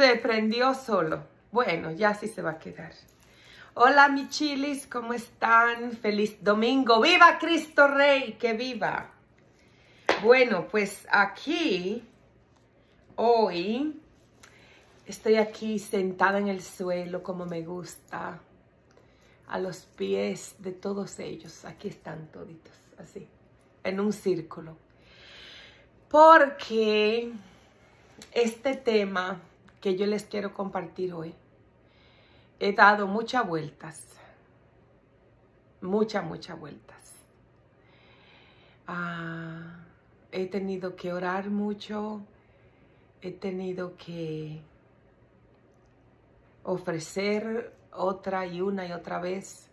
Se prendió solo. Bueno, ya sí se va a quedar. Hola, mis chilis, ¿cómo están? Feliz domingo. ¡Viva Cristo Rey! ¡Que viva! Bueno, pues aquí, hoy, estoy aquí sentada en el suelo como me gusta. A los pies de todos ellos. Aquí están toditos, así, en un círculo. Porque este tema que yo les quiero compartir hoy, he dado muchas vueltas. Muchas vueltas. He tenido que orar mucho. He tenido que ofrecer otra y otra vez.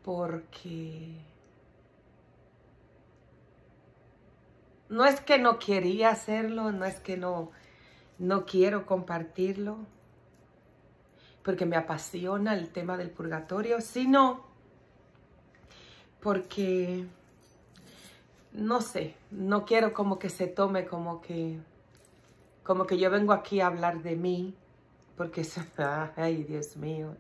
Porque no es que no quería hacerlo, no es que no quiero compartirlo, porque me apasiona el tema del purgatorio, sino porque, no sé, no quiero como que se tome como que yo vengo aquí a hablar de mí, porque, ay, Dios mío,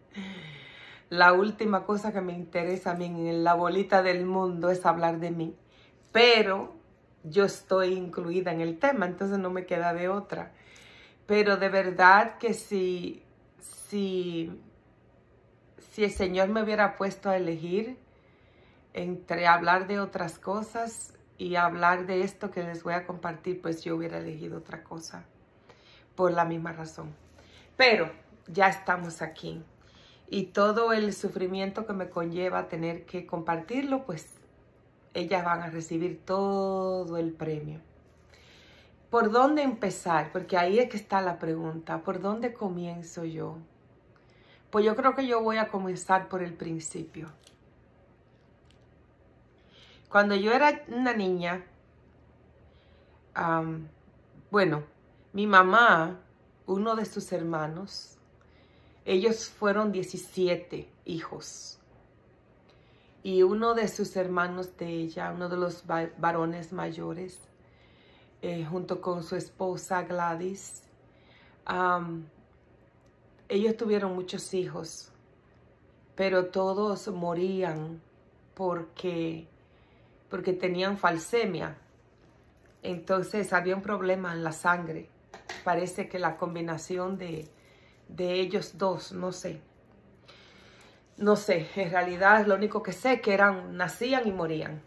la última cosa que me interesa a mí en la bolita del mundo es hablar de mí, pero yo estoy incluida en el tema, entonces no me queda de otra. Pero de verdad que si el Señor me hubiera puesto a elegir entre hablar de otras cosas y hablar de esto que les voy a compartir, pues yo hubiera elegido otra cosa, por la misma razón. Pero ya estamos aquí. Y todo el sufrimiento que me conlleva tener que compartirlo, pues ellas van a recibir todo el premio. ¿Por dónde empezar? Porque ahí es que está la pregunta. ¿Por dónde comienzo yo? Pues yo creo que yo voy a comenzar por el principio. Cuando yo era una niña, bueno, mi mamá, uno de sus hermanos, ellos fueron 17 hijos. Y uno de sus hermanos de ella, uno de los varones mayores, junto con su esposa Gladys, ellos tuvieron muchos hijos, pero todos morían porque tenían falsemia. Entonces había un problema en la sangre. Parece que la combinación de ellos dos, no sé, en realidad lo único que sé que nacían y morían.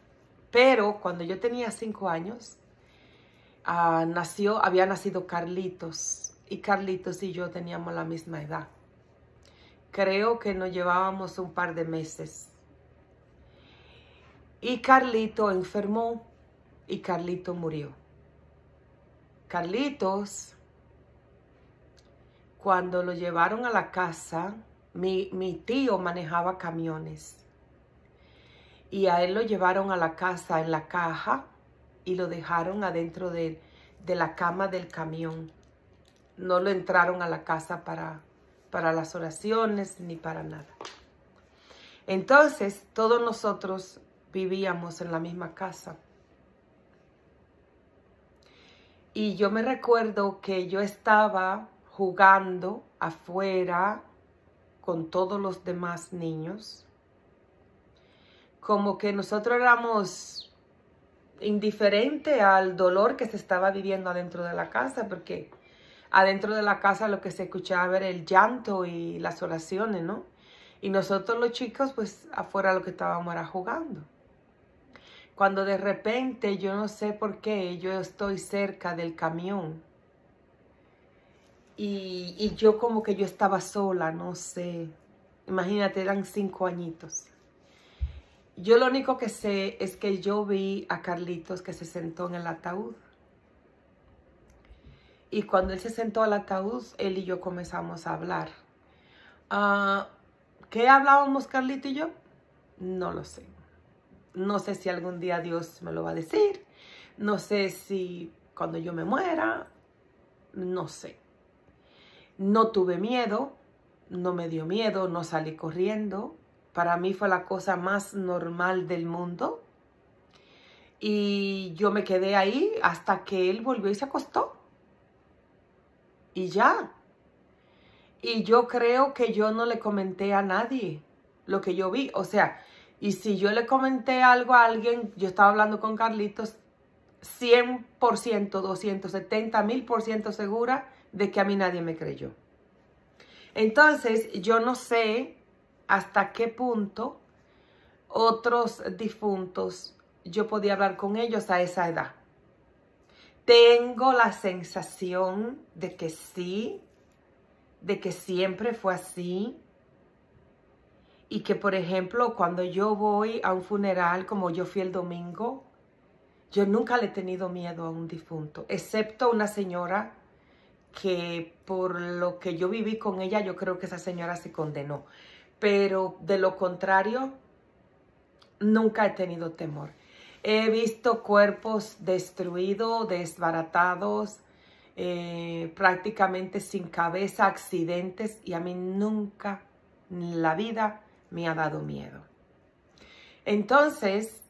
Pero cuando yo tenía 5 años, había nacido Carlitos, y Carlitos y yo teníamos la misma edad. Creo que nos llevábamos un par de meses. Y Carlito enfermó y Carlito murió. Carlitos, cuando lo llevaron a la casa, mi tío manejaba camiones. Y a él lo llevaron a la casa en la caja y lo dejaron adentro de la cama del camión. No lo entraron a la casa para las oraciones ni para nada. Entonces, todos nosotros vivíamos en la misma casa. Y yo me recuerdo que yo estaba jugando afuera con todos los demás niños. Como que nosotros éramos indiferentes al dolor que se estaba viviendo adentro de la casa, porque adentro de la casa lo que se escuchaba era el llanto y las oraciones, ¿no? Y nosotros los chicos, pues afuera lo que estábamos era jugando. Cuando de repente, yo no sé por qué, yo estoy cerca del camión. Y yo como que yo estaba sola, no sé. Imagínate, eran 5 añitos. Yo lo único que sé es que yo vi a Carlitos que se sentó en el ataúd. Y cuando él se sentó al ataúd, él y yo comenzamos a hablar. ¿Qué hablábamos Carlito y yo? No lo sé. No sé si algún día Dios me lo va a decir. No sé si cuando yo me muera. No sé. No tuve miedo. No me dio miedo. No salí corriendo. Para mí fue la cosa más normal del mundo. Y yo me quedé ahí hasta que él volvió y se acostó. Y ya. Y yo creo que yo no le comenté a nadie lo que yo vi. O sea, y si yo le comenté algo a alguien, yo estaba hablando con Carlitos, 100%, 270,000% segura de que a mí nadie me creyó. Entonces, yo no sé hasta qué punto otros difuntos yo podía hablar con ellos a esa edad. Tengo la sensación de que sí, de que siempre fue así. Y que, por ejemplo, cuando yo voy a un funeral, como yo fui el domingo, yo nunca le he tenido miedo a un difunto, excepto una señora que por lo que yo viví con ella, yo creo que esa señora se condenó. Pero de lo contrario, nunca he tenido temor. He visto cuerpos destruidos, desbaratados, prácticamente sin cabeza, accidentes, y a mí nunca en la vida me ha dado miedo. Entonces,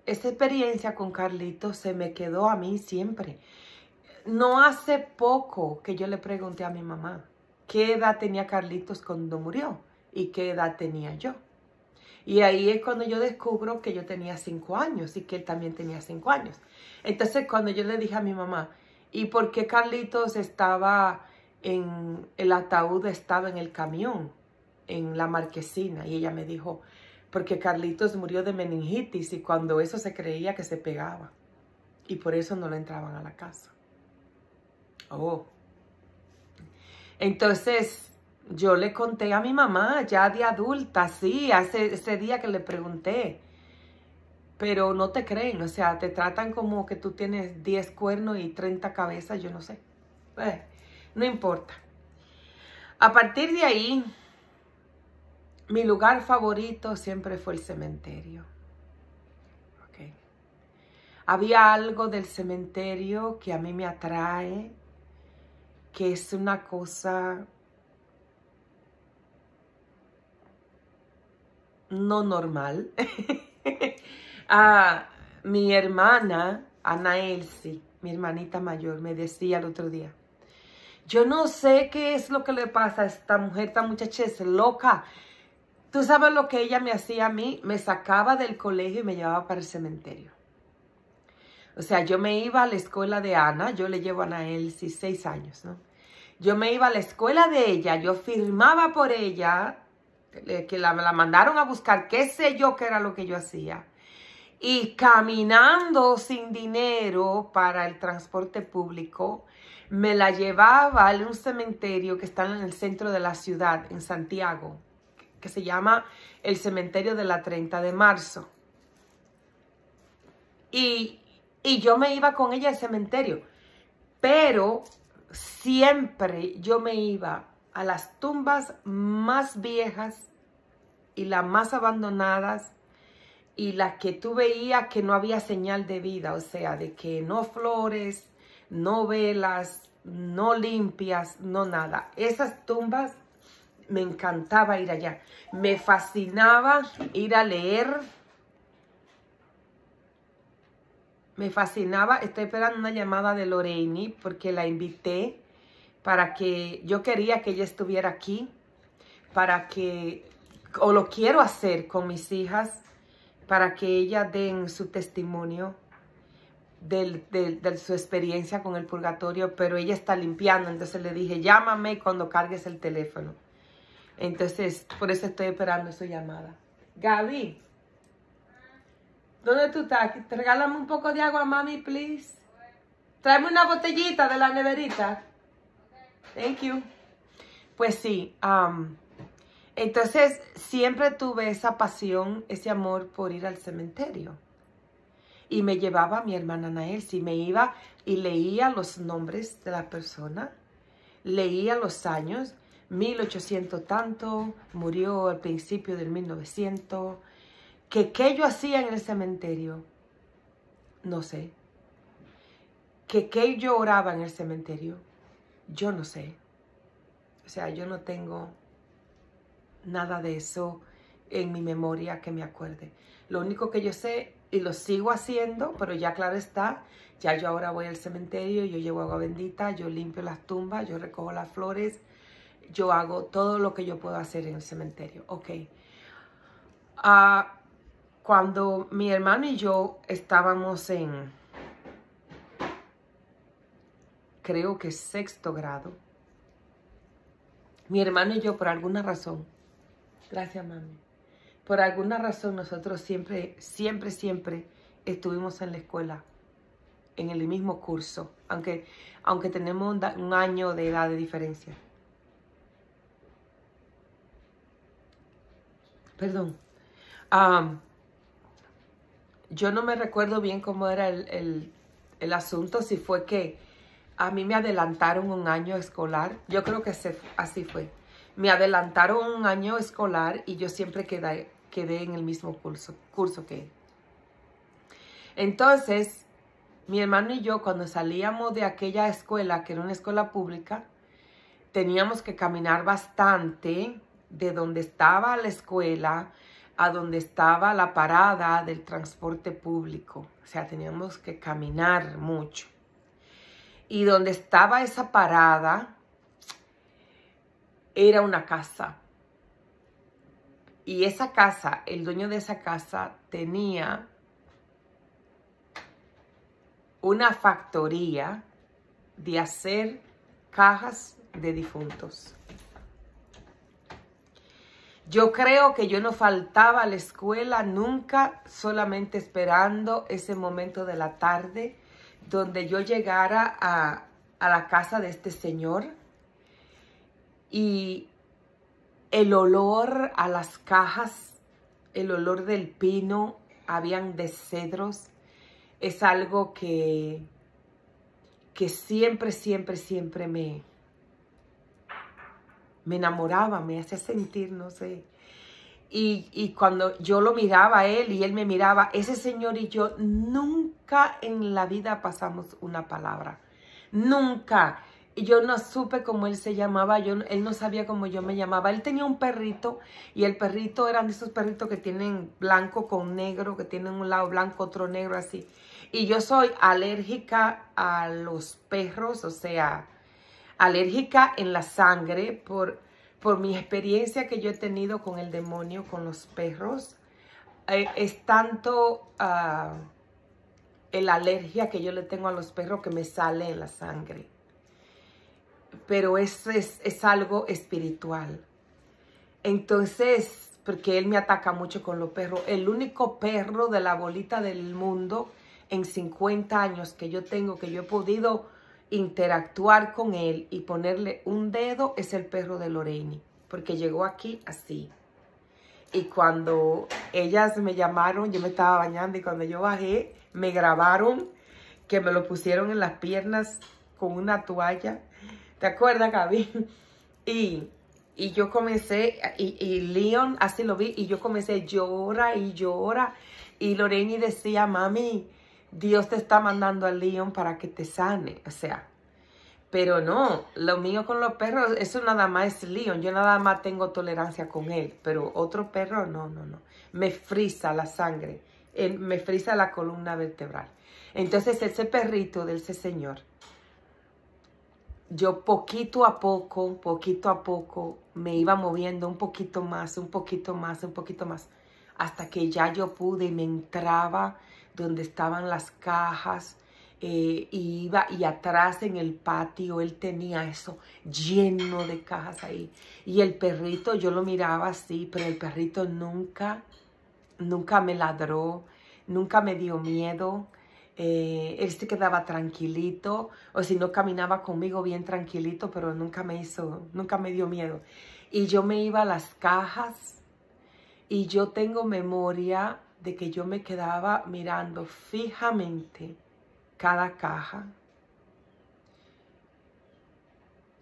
esa experiencia con Carlitos se me quedó a mí siempre. No hace poco que yo le pregunté a mi mamá qué edad tenía Carlitos cuando murió y qué edad tenía yo. Y ahí es cuando yo descubro que yo tenía 5 años y que él también tenía 5 años. Entonces, cuando yo le dije a mi mamá, ¿y por qué Carlitos estaba en el ataúd, estaba en el camión, en la marquesina? Y ella me dijo, porque Carlitos murió de meningitis y cuando eso se creía que se pegaba. Y por eso no le entraban a la casa. Oh. Entonces, yo le conté a mi mamá, ya de adulta, sí, ese día que le pregunté. Pero no te creen, o sea, te tratan como que tú tienes 10 cuernos y 30 cabezas, yo no sé. No importa. A partir de ahí, mi lugar favorito siempre fue el cementerio. Okay. Había algo del cementerio que a mí me atrae, que es una cosa no normal. Mi hermana, Ana Elsie, mi hermanita mayor, me decía el otro día, yo no sé qué es lo que le pasa a esta mujer, esta muchacha es loca. ¿Tú sabes lo que ella me hacía a mí? Me sacaba del colegio y me llevaba para el cementerio. O sea, yo me iba a la escuela de Ana, yo le llevo a Ana Elsie 6 años, ¿no? Yo me iba a la escuela de ella, yo firmaba por ella, que la mandaron a buscar, qué sé yo qué era lo que yo hacía. Y caminando sin dinero para el transporte público, me la llevaba a un cementerio que está en el centro de la ciudad, en Santiago, que se llama el Cementerio de la 30 de Marzo. Y yo me iba con ella al cementerio, pero siempre yo me iba a las tumbas más viejas y las más abandonadas y las que tú veías que no había señal de vida, o sea, de que no flores, no velas, no limpias, no nada. Esas tumbas me encantaba ir allá. Me fascinaba ir a leer. Me fascinaba. Estoy esperando una llamada de Lorraine porque la invité para que yo quería que ella estuviera aquí, para que, o lo quiero hacer con mis hijas, para que ellas den su testimonio de su experiencia con el purgatorio, pero ella está limpiando, entonces le dije, llámame cuando cargues el teléfono. Entonces, por eso estoy esperando su llamada. Gaby, ¿dónde tú estás? Regálame un poco de agua, mami, please. Tráeme una botellita de la neverita. Thank you. Pues sí, entonces siempre tuve esa pasión, ese amor por ir al cementerio. Y me llevaba a mi hermana Ana Elsie, me iba y leía los nombres de la persona, leía los años, 1800 tanto, murió al principio del 1900. ¿Qué yo hacía en el cementerio? No sé. ¿Qué yo oraba en el cementerio? Yo no sé. O sea, yo no tengo nada de eso en mi memoria que me acuerde. Lo único que yo sé, y lo sigo haciendo, pero ya claro está, ya yo ahora voy al cementerio, yo llevo agua bendita, yo limpio las tumbas, yo recojo las flores, yo hago todo lo que yo puedo hacer en el cementerio. Ok. Cuando mi hermano y yo estábamos en, creo que sexto grado, mi hermano y yo por alguna razón, gracias mami, por alguna razón nosotros siempre estuvimos en la escuela, en el mismo curso, aunque tenemos un año de edad de diferencia. Perdón. Yo no me recuerdo bien cómo era el asunto, si fue que a mí me adelantaron un año escolar. Yo creo que así fue. Me adelantaron un año escolar y yo siempre quedé en el mismo curso que él. Entonces, mi hermano y yo, cuando salíamos de aquella escuela, que era una escuela pública, teníamos que caminar bastante de donde estaba la escuela a donde estaba la parada del transporte público. O sea, teníamos que caminar mucho. Y donde estaba esa parada era una casa. Y esa casa, el dueño de esa casa tenía una factoría de hacer cajas de difuntos. Yo creo que yo no faltaba a la escuela nunca, solamente esperando ese momento de la tarde donde yo llegara a la casa de este señor y el olor a las cajas, el olor del pino, habían de cedros, es algo que siempre me enamoraba, me hacía sentir, no sé. Y cuando yo lo miraba a él y él me miraba, ese señor y yo nunca en la vida pasamos una palabra. Nunca. Y yo no supe cómo él se llamaba, él no sabía cómo yo me llamaba. Él tenía un perrito y el perrito eran de esos perritos que tienen blanco con negro, que tienen un lado blanco, otro negro así. Y yo soy alérgica a los perros, o sea, alérgica en la sangre por mi experiencia que yo he tenido con el demonio, con los perros. Es tanto la alergia que yo le tengo a los perros que me sale en la sangre. Pero eso es algo espiritual. Entonces, porque él me ataca mucho con los perros. El único perro de la bolita del mundo en 50 años que yo tengo, que yo he podido interactuar con él y ponerle un dedo, es el perro de Lorraine, porque llegó aquí así. Y cuando ellas me llamaron, yo me estaba bañando y cuando yo bajé, me grabaron que me lo pusieron en las piernas con una toalla. ¿Te acuerdas, Gaby? Y yo comencé, y Leon así lo vi, y yo comencé llora y llora. Y Lorraine decía, mami, Dios te está mandando a Leon para que te sane. O sea, pero no, lo mío con los perros, eso nada más es Leon. Yo nada más tengo tolerancia con él, pero otro perro, no. Me frisa la sangre, me frisa la columna vertebral. Entonces ese perrito de ese señor, yo poquito a poco me iba moviendo un poquito más, hasta que ya yo pude y me entraba donde estaban las cajas, y atrás en el patio él tenía eso lleno de cajas ahí. Y el perrito yo lo miraba así, pero el perrito nunca me ladró, nunca me dio miedo. Él se quedaba tranquilito, o si no caminaba conmigo bien tranquilito, pero nunca me dio miedo. Y yo me iba a las cajas y yo tengo memoria de que yo me quedaba mirando fijamente cada caja.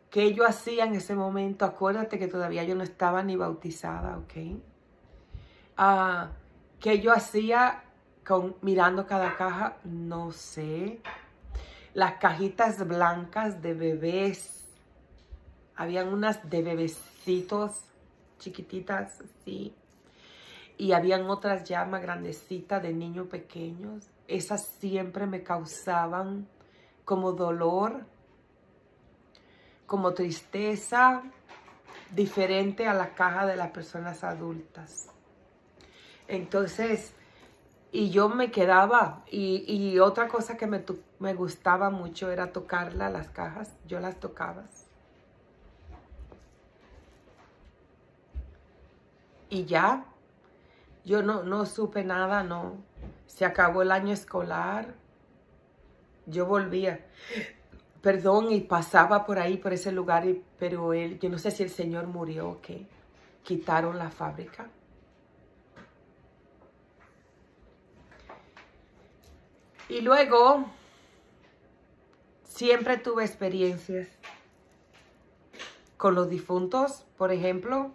¿Qué yo hacía en ese momento? Acuérdate que todavía yo no estaba ni bautizada, ¿ok? ¿Qué yo hacía mirando cada caja? No sé. Las cajitas blancas de bebés. Habían unas de bebecitos chiquititas, sí. Y habían otras ya más grandecitas de niños pequeños. Esas siempre me causaban como dolor, como tristeza, diferente a la caja de las personas adultas. Entonces, y yo me quedaba, y otra cosa que me gustaba mucho era tocarla, las cajas, yo las tocaba. Y ya, yo no supe nada, no. Se acabó el año escolar, yo volvía, perdón, y pasaba por ahí, por ese lugar, pero yo no sé si el Señor murió o qué, quitaron la fábrica. Y luego, siempre tuve experiencias con los difuntos. Por ejemplo,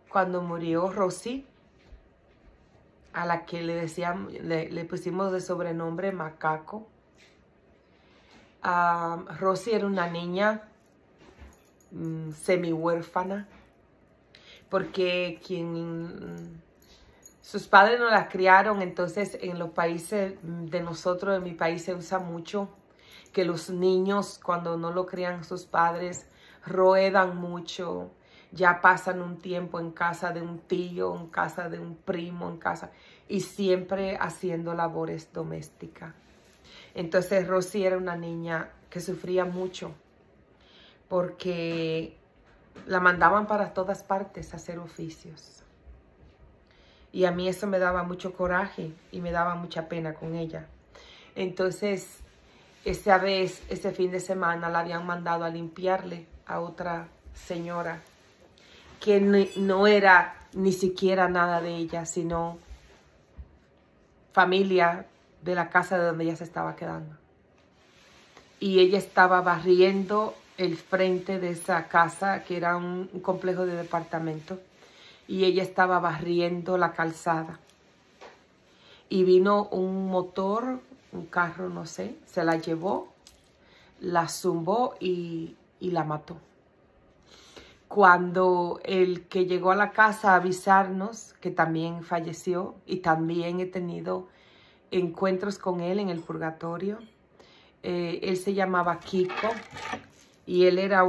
cuando murió Rosy, a la que le pusimos de sobrenombre Macaco. Rosy era una niña semi-huérfana, porque sus padres no la criaron. Entonces en los países de nosotros, en mi país, se usa mucho que los niños, cuando no lo crían sus padres, ruedan mucho, ya pasan un tiempo en casa de un tío, en casa de un primo, en casa, y siempre haciendo labores domésticas. Entonces Rosy era una niña que sufría mucho porque la mandaban para todas partes a hacer oficios. Y a mí eso me daba mucho coraje y me daba mucha pena con ella. Entonces, ese fin de semana la habían mandado a limpiarle a otra señora que no era ni siquiera nada de ella, sino familia de la casa de donde ella se estaba quedando. Y ella estaba barriendo el frente de esa casa, que era un complejo de departamentos, y ella estaba barriendo la calzada. Y vino un motor, un carro, no sé, se la llevó, la zumbó y la mató. Cuando el que llegó a la casa a avisarnos que también falleció, y también he tenido encuentros con él en el purgatorio, él se llamaba Kiko, y él era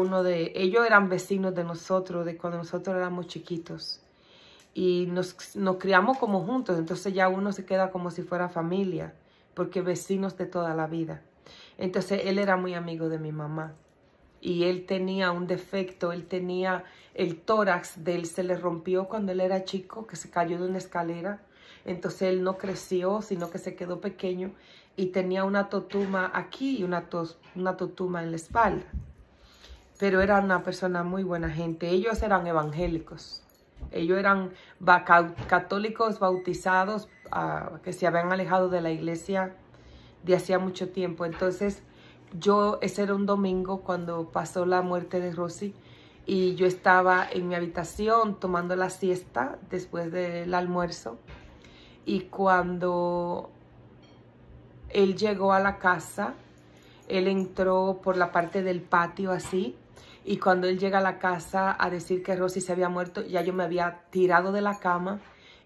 ellos eran vecinos de nosotros, de cuando nosotros éramos chiquitos, y nos criamos como juntos. Entonces ya uno se queda como si fuera familia, porque vecinos de toda la vida. Entonces él era muy amigo de mi mamá, y él tenía un defecto. Él tenía el tórax de él, se le rompió cuando él era chico, que se cayó de una escalera. Entonces él no creció, sino que se quedó pequeño, y tenía una totuma aquí y una totuma en la espalda. Pero era una persona muy buena gente. Ellos eran evangélicos. Ellos eran católicos bautizados, que se habían alejado de la iglesia de hacía mucho tiempo. Entonces, ese era un domingo cuando pasó la muerte de Rosy, y yo estaba en mi habitación tomando la siesta después del almuerzo. Y cuando él llegó a la casa, él entró por la parte del patio así, y cuando él llega a la casa a decir que Rosy se había muerto, ya yo me había tirado de la cama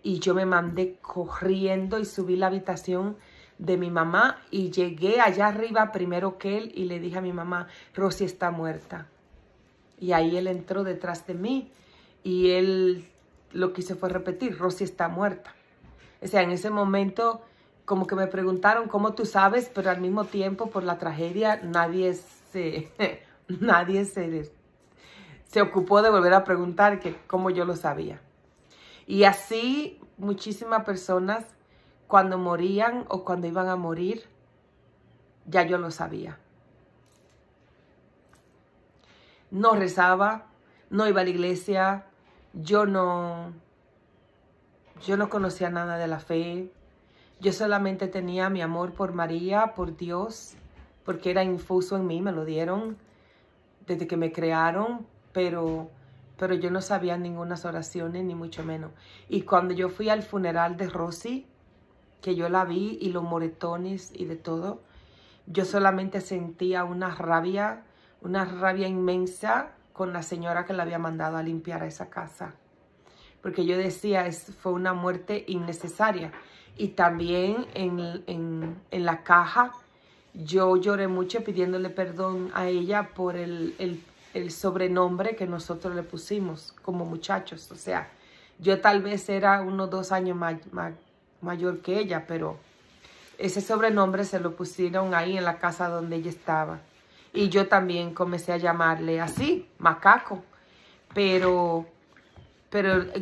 y yo me mandé corriendo y subí a la habitación de mi mamá, y llegué allá arriba primero que él y le dije a mi mamá: Rosy está muerta. Y ahí él entró detrás de mí y él lo que hizo fue repetir: Rosy está muerta. O sea, en ese momento como que me preguntaron cómo tú sabes, pero al mismo tiempo por la tragedia nadie se ocupó de volver a preguntar que cómo yo lo sabía. Y así muchísimas personas, cuando morían o cuando iban a morir, ya yo lo sabía. No rezaba, no iba a la iglesia, yo no conocía nada de la fe. Yo solamente tenía mi amor por María, por Dios, porque era infuso en mí, me lo dieron desde que me crearon, pero yo no sabía ninguna oraciones, ni mucho menos. Y cuando yo fui al funeral de Rosy, que yo la vi, y los moretones y de todo, yo solamente sentía una rabia inmensa con la señora que la había mandado a limpiar a esa casa. Porque yo decía, fue una muerte innecesaria. Y también en la caja, yo lloré mucho pidiéndole perdón a ella por el el sobrenombre que nosotros le pusimos como muchachos. O sea, yo tal vez era unos 2 años mayor que ella, pero ese sobrenombre se lo pusieron ahí en la casa donde ella estaba. Y yo también comencé a llamarle así, macaco. Pero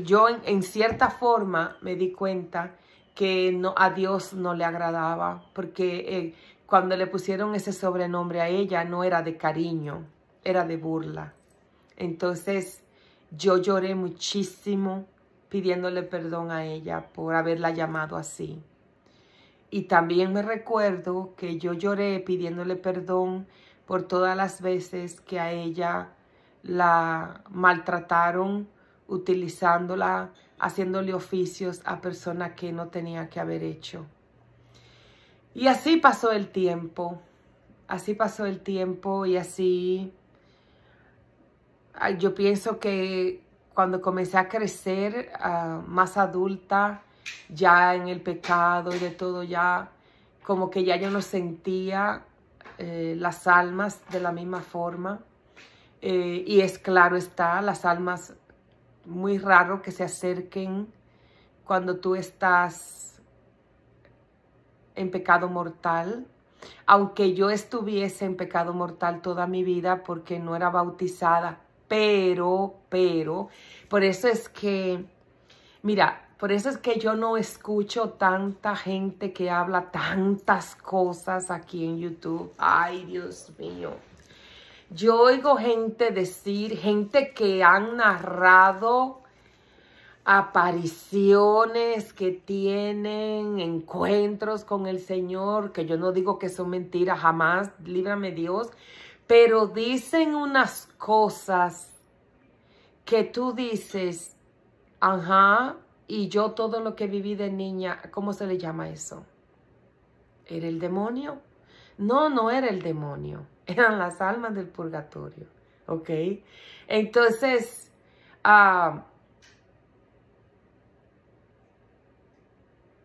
yo en cierta forma me di cuenta que no, a Dios no le agradaba, porque cuando le pusieron ese sobrenombre a ella no era de cariño, era de burla. Entonces yo lloré muchísimo pidiéndole perdón a ella por haberla llamado así. Y también me recuerdo que yo lloré pidiéndole perdón por todas las veces que a ella la maltrataron, utilizándola, haciéndole oficios a personas que no tenía que haber hecho. Y así pasó el tiempo. Así pasó el tiempo y así yo pienso que cuando comencé a crecer, más adulta, ya en el pecado y de todo, ya como que ya yo no sentía las almas de la misma forma. Y es claro está, las almas muy raro que se acerquen cuando tú estás en pecado mortal. Aunque yo estuviese en pecado mortal toda mi vida porque no era bautizada. Pero, por eso es que, mira, por eso es que yo no escucho tanta gente que habla tantas cosas aquí en YouTube. Ay, Dios mío. Yo oigo gente decir, gente que han narrado apariciones, que tienen encuentros con el Señor, que yo no digo que son mentiras, jamás, líbrame Dios, pero dicen unas cosas que tú dices, ajá, y yo todo lo que viví de niña, ¿cómo se le llama eso? ¿Era el demonio? No, no era el demonio, eran las almas del purgatorio, ¿ok? Entonces,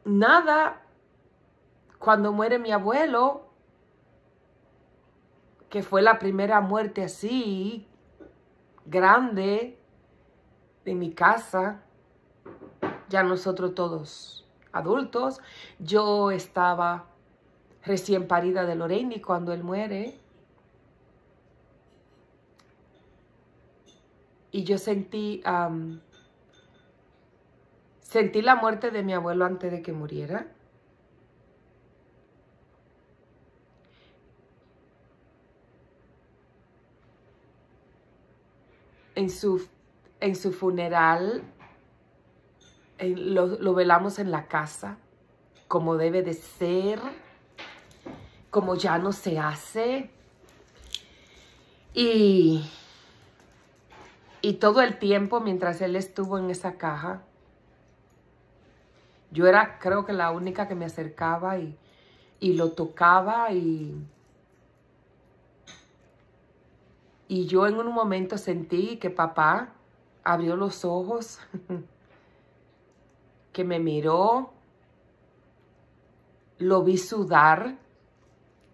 nada, cuando muere mi abuelo, que fue la primera muerte así, grande, de mi casa, ya nosotros todos adultos, yo estaba recién parida de Lorraine cuando él muere, y yo sentí la muerte de mi abuelo antes de que muriera. En su funeral lo velamos en la casa, como debe de ser, como ya no se hace. Y todo el tiempo mientras él estuvo en esa caja, yo era, creo que la única que me acercaba y lo tocaba y yo en un momento sentí que papá abrió los ojos, que me miró, lo vi sudar,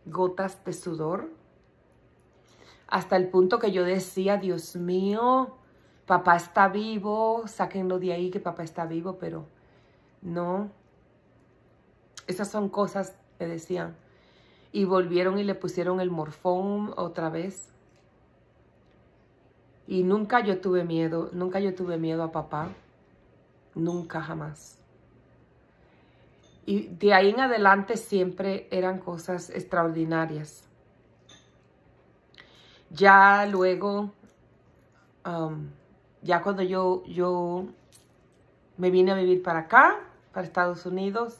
gotas de sudor, hasta el punto que yo decía, Dios mío, papá está vivo, sáquenlo de ahí que papá está vivo, pero no. Esas son cosas que decían. Y volvieron y le pusieron el morfón otra vez. Y nunca yo tuve miedo a papá. Nunca, jamás. Y de ahí en adelante siempre eran cosas extraordinarias. Ya luego, ya cuando yo me vine a vivir para acá, para Estados Unidos,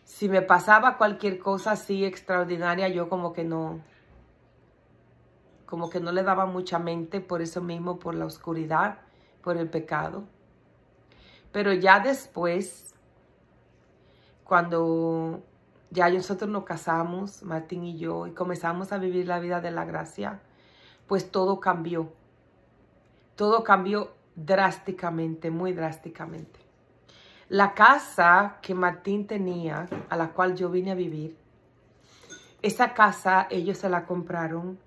si me pasaba cualquier cosa así extraordinaria, yo como que no le daba mucha mente por eso mismo, por la oscuridad, por el pecado. Pero ya después, cuando ya nosotros nos casamos, Martín y yo, y comenzamos a vivir la vida de la gracia, pues todo cambió. Todo cambió drásticamente, muy drásticamente. La casa que Martín tenía, a la cual yo vine a vivir, esa casa ellos se la compraron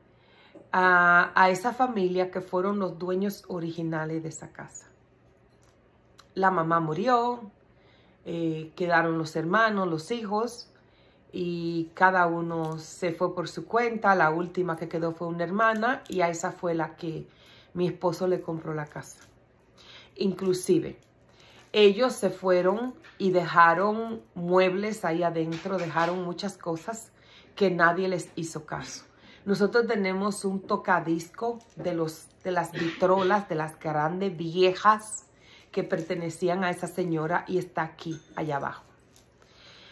a esa familia que fueron los dueños originales de esa casa. La mamá murió, quedaron los hermanos, los hijos, y cada uno se fue por su cuenta. La última que quedó fue una hermana, y a esa fue la que mi esposo le compró la casa. Inclusive, ellos se fueron y dejaron muebles ahí adentro, dejaron muchas cosas que nadie les hizo caso. Nosotros tenemos un tocadisco de las vitrolas, de las grandes viejas que pertenecían a esa señora, y está aquí, allá abajo.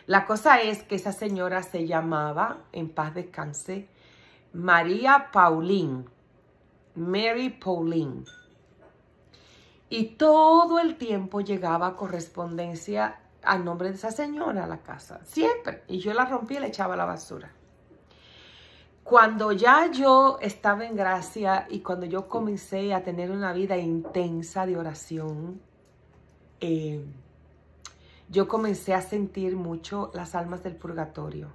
La cosa es que esa señora se llamaba, en paz descanse, María Pauline, Mary Pauline. Y todo el tiempo llegaba correspondencia a nombre de esa señora a la casa, siempre. Y yo la rompía y le echaba a la basura. Cuando ya yo estaba en gracia y cuando yo comencé a tener una vida intensa de oración, yo comencé a sentir mucho las almas del purgatorio.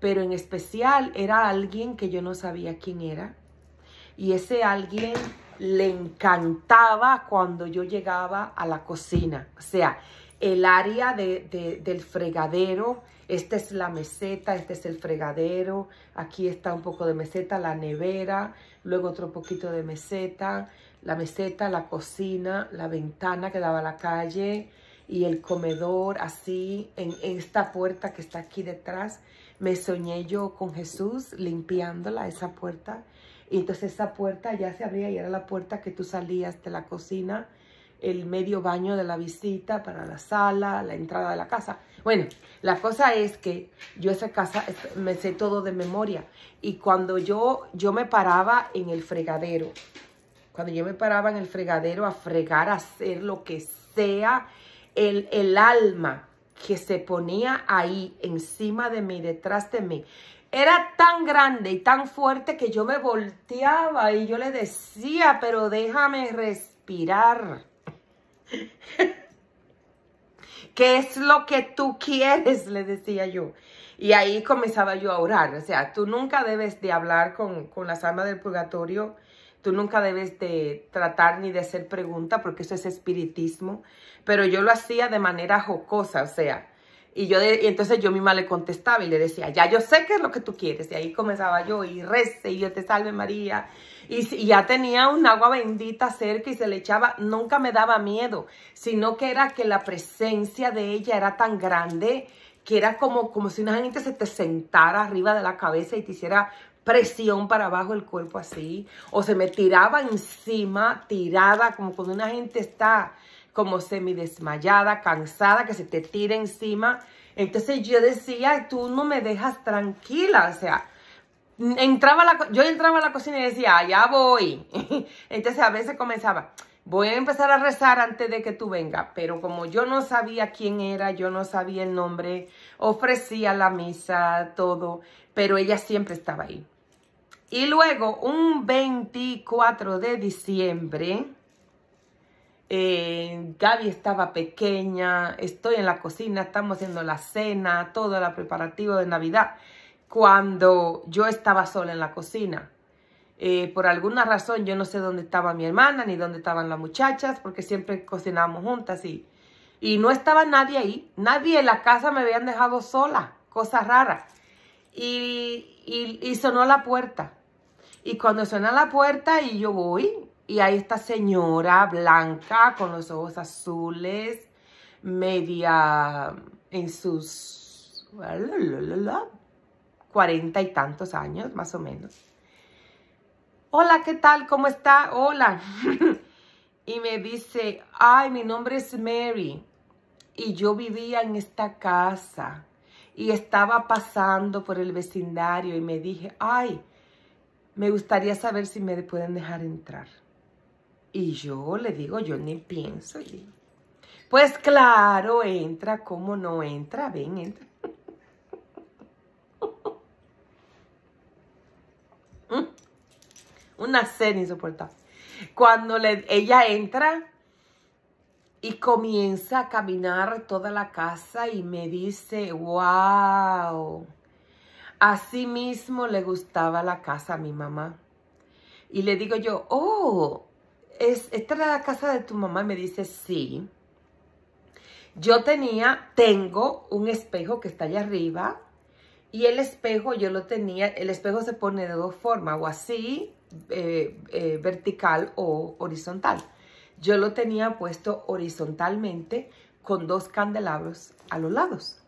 Pero en especial era alguien que yo no sabía quién era. Y ese alguien le encantaba cuando yo llegaba a la cocina. O sea, el área del fregadero. Esta es la meseta, este es el fregadero. Aquí está un poco de meseta, la nevera. Luego otro poquito de meseta. La meseta, la cocina, la ventana que daba a la calle. Y el comedor así, en esta puerta que está aquí detrás. Me soñé yo con Jesús limpiándola, esa puerta. Y entonces esa puerta ya se abría y era la puerta que tú salías de la cocina, el medio baño de la visita para la sala, la entrada de la casa. Bueno, la cosa es que yo esa casa me sé todo de memoria. Y cuando yo me paraba en el fregadero, a fregar, a hacer lo que sea, el alma que se ponía ahí encima de mí, detrás de mí, era tan grande y tan fuerte que yo me volteaba y yo le decía, pero déjame respirar. ¿Qué es lo que tú quieres? Le decía yo. Y ahí comenzaba yo a orar. O sea, tú nunca debes de hablar con las almas del purgatorio. Tú nunca debes de tratar ni de hacer preguntas porque eso es espiritismo. Pero yo lo hacía de manera jocosa, o sea. Y entonces yo misma le contestaba y le decía, ya yo sé qué es lo que tú quieres. Y ahí comenzaba yo y rece y yo te salve María. Y ya tenía un agua bendita cerca y se le echaba. Nunca me daba miedo, sino que era que la presencia de ella era tan grande que era como si una gente se te sentara arriba de la cabeza y te hiciera presión para abajo el cuerpo así. O se me tiraba encima, tirada, como cuando una gente está como semidesmayada, cansada, que se te tira encima. Entonces yo decía, tú no me dejas tranquila, o sea, yo entraba a la cocina y decía, ya voy. Entonces a veces comenzaba, voy a empezar a rezar antes de que tú vengas, pero como yo no sabía quién era, yo no sabía el nombre, ofrecía la misa, todo, pero ella siempre estaba ahí. Y luego, un 24 de diciembre, Gaby estaba pequeña, estoy en la cocina, estamos haciendo la cena, todo el preparativo de Navidad, cuando yo estaba sola en la cocina. Por alguna razón yo no sé dónde estaba mi hermana ni dónde estaban las muchachas, porque siempre cocinábamos juntas y no estaba nadie ahí. Nadie en la casa me habían dejado sola, cosa rara. Y sonó la puerta. Y cuando suena la puerta y yo voy, y hay esta señora blanca con los ojos azules, media en sus 40 y tantos años, más o menos. Hola, ¿qué tal? ¿Cómo está? Hola. Y me dice, ay, mi nombre es Mary. Y yo vivía en esta casa. Y estaba pasando por el vecindario y me dije, ay, me gustaría saber si me pueden dejar entrar. Y yo le digo, yo ni pienso. Pues claro, entra. ¿Cómo no entra? Ven, entra. Una cena insoportable. Cuando ella entra y comienza a caminar toda la casa y me dice, wow, así mismo le gustaba la casa a mi mamá. Y le digo yo, oh, ¿esta era la casa de tu mamá? Y me dice, sí. Tengo un espejo que está allá arriba. Y el espejo yo lo tenía, el espejo se pone de dos formas, o así, vertical o horizontal. Yo lo tenía puesto horizontalmente con dos candelabros a los lados,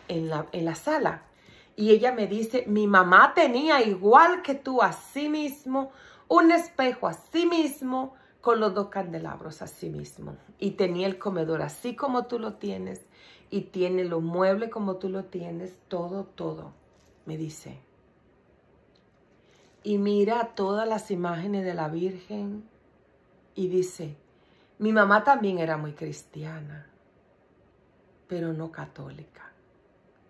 en la sala. Y ella me dice, mi mamá tenía igual que tú, así mismo, un espejo así mismo, con los dos candelabros así mismo. Y tenía el comedor así como tú lo tienes. Y tiene los muebles como tú lo tienes, todo, me dice. Y mira todas las imágenes de la Virgen y dice, mi mamá también era muy cristiana, pero no católica.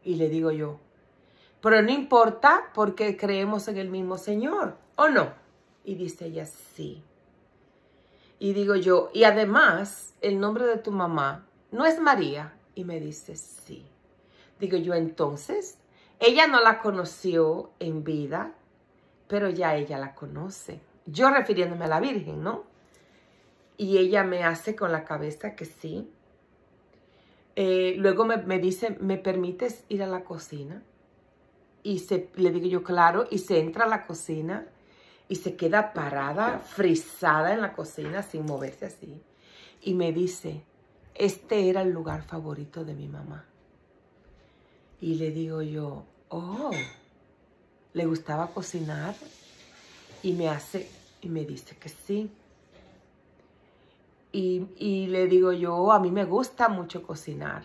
Y le digo yo, pero no importa porque creemos en el mismo Señor, ¿o no? Y dice ella, sí. Y digo yo, y además, el nombre de tu mamá no es María. Y me dice, sí. Digo yo, entonces, ella no la conoció en vida, pero ya ella la conoce. Yo refiriéndome a la Virgen, ¿no? Y ella me hace con la cabeza que sí. Luego me dice, ¿me permites ir a la cocina? Y le digo yo, claro, y se entra a la cocina y se queda parada, frisada en la cocina, sin moverse así. Y me dice, este era el lugar favorito de mi mamá. Y le digo yo, oh, ¿le gustaba cocinar? Y me dice que sí. Y le digo yo, a mí me gusta mucho cocinar.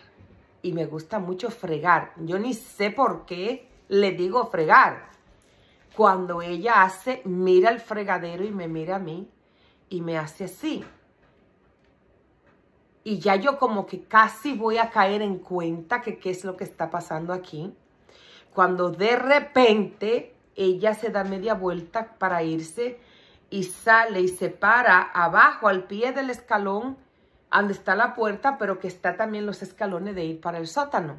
Y me gusta mucho fregar. Yo ni sé por qué le digo fregar. Cuando ella mira el fregadero y me mira a mí y me hace así. Y ya yo como que casi voy a caer en cuenta que qué es lo que está pasando aquí. Cuando de repente ella se da media vuelta para irse y sale y se para abajo al pie del escalón donde está la puerta, pero que está también los escalones de ir para el sótano.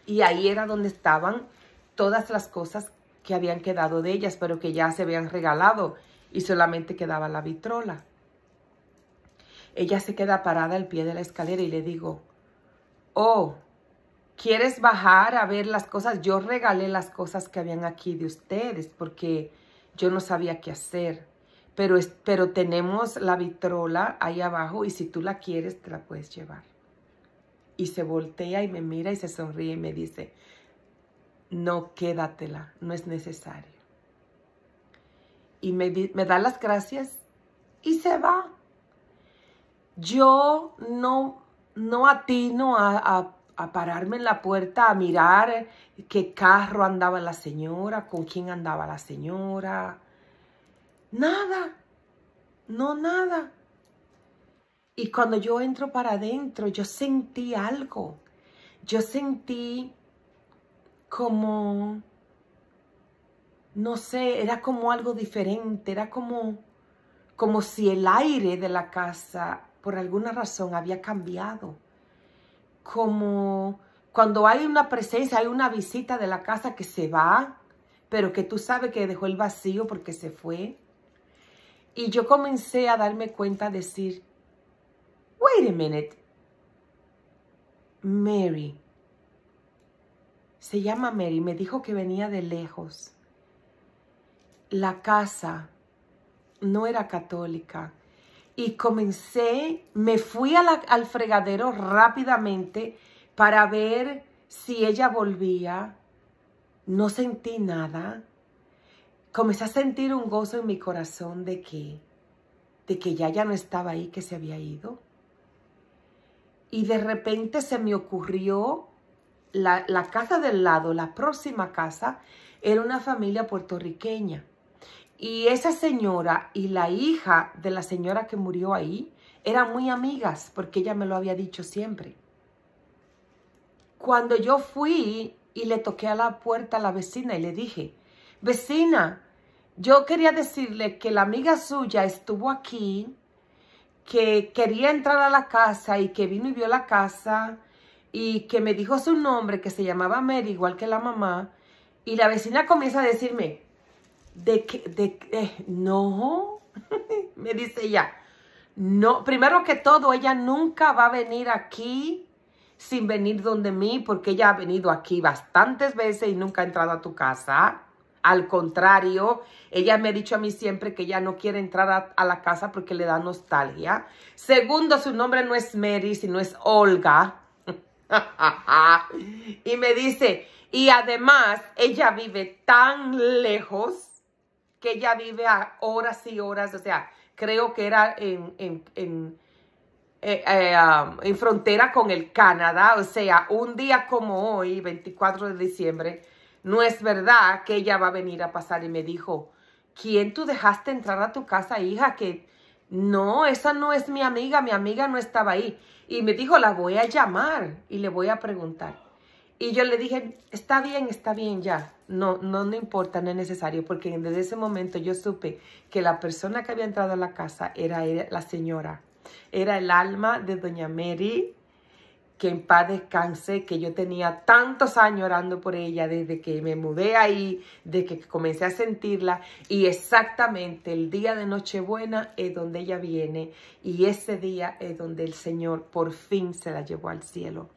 Y ahí era donde estaban todas las cosas que habían quedado de ellas, pero que ya se habían regalado y solamente quedaba la vitrola. Ella se queda parada al pie de la escalera y le digo, oh, ¿quieres bajar a ver las cosas? Yo regalé las cosas que habían aquí de ustedes porque yo no sabía qué hacer. Pero tenemos la vitrola ahí abajo y si tú la quieres te la puedes llevar. Y se voltea y me mira y se sonríe y me dice, no, quédatela, no es necesario. Y me da las gracias y se va. Yo no atino a pararme en la puerta a mirar qué carro andaba la señora, con quién andaba la señora. Nada, no nada. Y cuando yo entro para adentro, yo sentí algo. Yo sentí como, no sé, era como algo diferente. Era como si el aire de la casa por alguna razón había cambiado. Como cuando hay una presencia, hay una visita de la casa que se va, pero que tú sabes que dejó el vacío porque se fue. Y yo comencé a darme cuenta, decir, wait a minute, Mary, se llama Mary, me dijo que venía de lejos. La casa no era católica. Y me fui al fregadero rápidamente para ver si ella volvía. No sentí nada. Comencé a sentir un gozo en mi corazón de que ya no estaba ahí, que se había ido. Y de repente se me ocurrió, la casa del lado, la próxima casa, era una familia puertorriqueña. Y esa señora y la hija de la señora que murió ahí eran muy amigas porque ella me lo había dicho siempre. Cuando yo fui y le toqué a la puerta a la vecina y le dije, vecina, yo quería decirle que la amiga suya estuvo aquí, que quería entrar a la casa y que vino y vio la casa y que me dijo su nombre, que se llamaba Mary, igual que la mamá. Y la vecina comienza a decirme, no, me dice ella, no, primero que todo, ella nunca va a venir aquí sin venir donde mí, porque ella ha venido aquí bastantes veces y nunca ha entrado a tu casa. Al contrario, ella me ha dicho a mí siempre que ella no quiere entrar a la casa porque le da nostalgia. Segundo, su nombre no es Mary, sino es Olga. Y me dice, y además ella vive tan lejos que ella vive a horas y horas, o sea, creo que era en frontera con el Canadá, o sea, un día como hoy, 24 de diciembre, no es verdad que ella va a venir a pasar. Y me dijo, ¿quién tú dejaste entrar a tu casa, hija? Que no, esa no es mi amiga no estaba ahí. Y me dijo, la voy a llamar y le voy a preguntar. Y yo le dije, está bien ya, no importa, no es necesario, porque desde ese momento yo supe que la persona que había entrado a la casa era la señora. Era el alma de doña Mary, que en paz descanse, que yo tenía tantos años orando por ella desde que me mudé ahí, desde que comencé a sentirla. Y exactamente el día de Nochebuena es donde ella viene, y ese día es donde el Señor por fin se la llevó al cielo.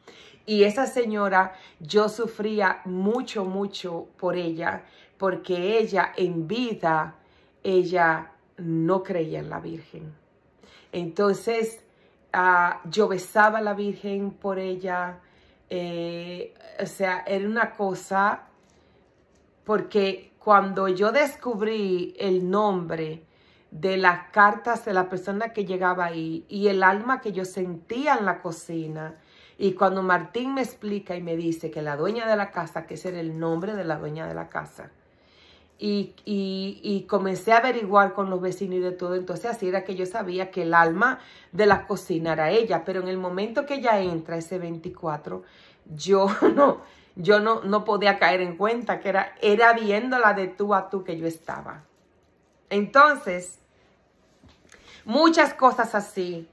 Y esa señora, yo sufría mucho por ella, porque ella en vida, ella no creía en la Virgen. Entonces, yo besaba a la Virgen por ella. O sea, era una cosa, porque cuando yo descubrí el nombre de las cartas de la persona que llegaba ahí y el alma que yo sentía en la cocina, y cuando Martín me explica y me dice que la dueña de la casa, que ese era el nombre de la dueña de la casa, y comencé a averiguar con los vecinos y de todo, entonces así era que yo sabía que el alma de la cocina era ella. Pero en el momento que ella entra, ese 24, yo no podía caer en cuenta que era viéndola de tú a tú que yo estaba. Entonces, muchas cosas así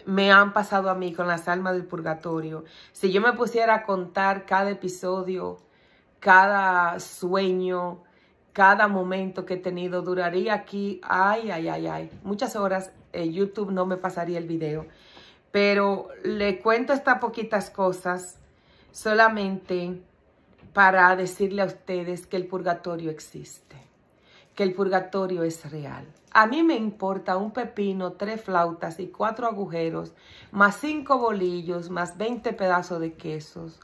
me han pasado a mí con las almas del purgatorio. Si yo me pusiera a contar cada episodio, cada sueño, cada momento que he tenido, duraría aquí, muchas horas. YouTube no me pasaría el video. Pero le cuento estas poquitas cosas solamente para decirle a ustedes que el purgatorio existe, que el purgatorio es real. A mí me importa un pepino, 3 flautas y 4 agujeros, más 5 bolillos, más 20 pedazos de quesos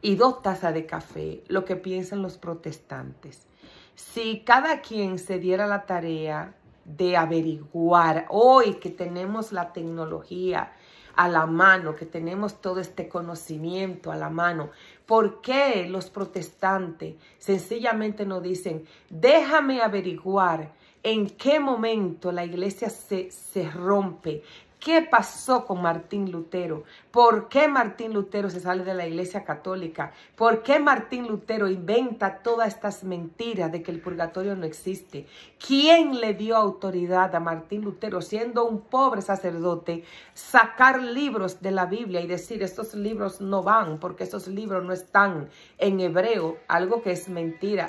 y 2 tazas de café, lo que piensan los protestantes. Si cada quien se diera la tarea de averiguar, hoy que tenemos la tecnología a la mano, que tenemos todo este conocimiento a la mano, ¿por qué los protestantes sencillamente nos dicen, déjame averiguar en qué momento la iglesia se rompe? ¿Qué pasó con Martín Lutero? ¿Por qué Martín Lutero se sale de la iglesia católica? ¿Por qué Martín Lutero inventa todas estas mentiras de que el purgatorio no existe? ¿Quién le dio autoridad a Martín Lutero, siendo un pobre sacerdote, sacar libros de la Biblia y decir, estos libros no van porque esos libros no están en hebreo? Algo que es mentira,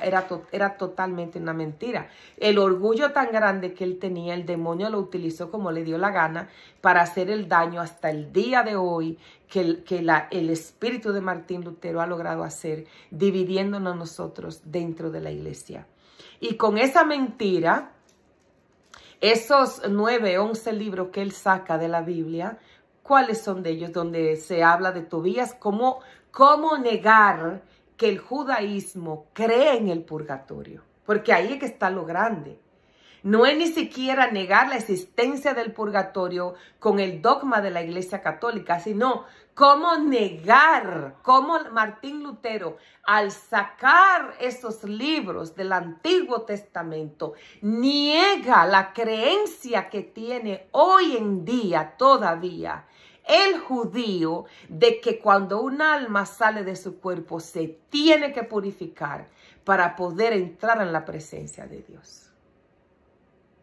era totalmente una mentira. El orgullo tan grande que él tenía, el demonio lo utilizó como le dio la gana para hacer el daño hasta el día de hoy que el espíritu de Martín Lutero ha logrado hacer, dividiéndonos a nosotros dentro de la iglesia. Y con esa mentira, esos 9, 11 libros que él saca de la Biblia, ¿cuáles son de ellos? Donde se habla de Tobías, cómo negar que el judaísmo cree en el purgatorio, porque ahí es que está lo grande. No es ni siquiera negar la existencia del purgatorio con el dogma de la Iglesia Católica, sino cómo negar, cómo Martín Lutero, al sacar esos libros del Antiguo Testamento, niega la creencia que tiene hoy en día todavía el judío de que cuando un alma sale de su cuerpo se tiene que purificar para poder entrar en la presencia de Dios.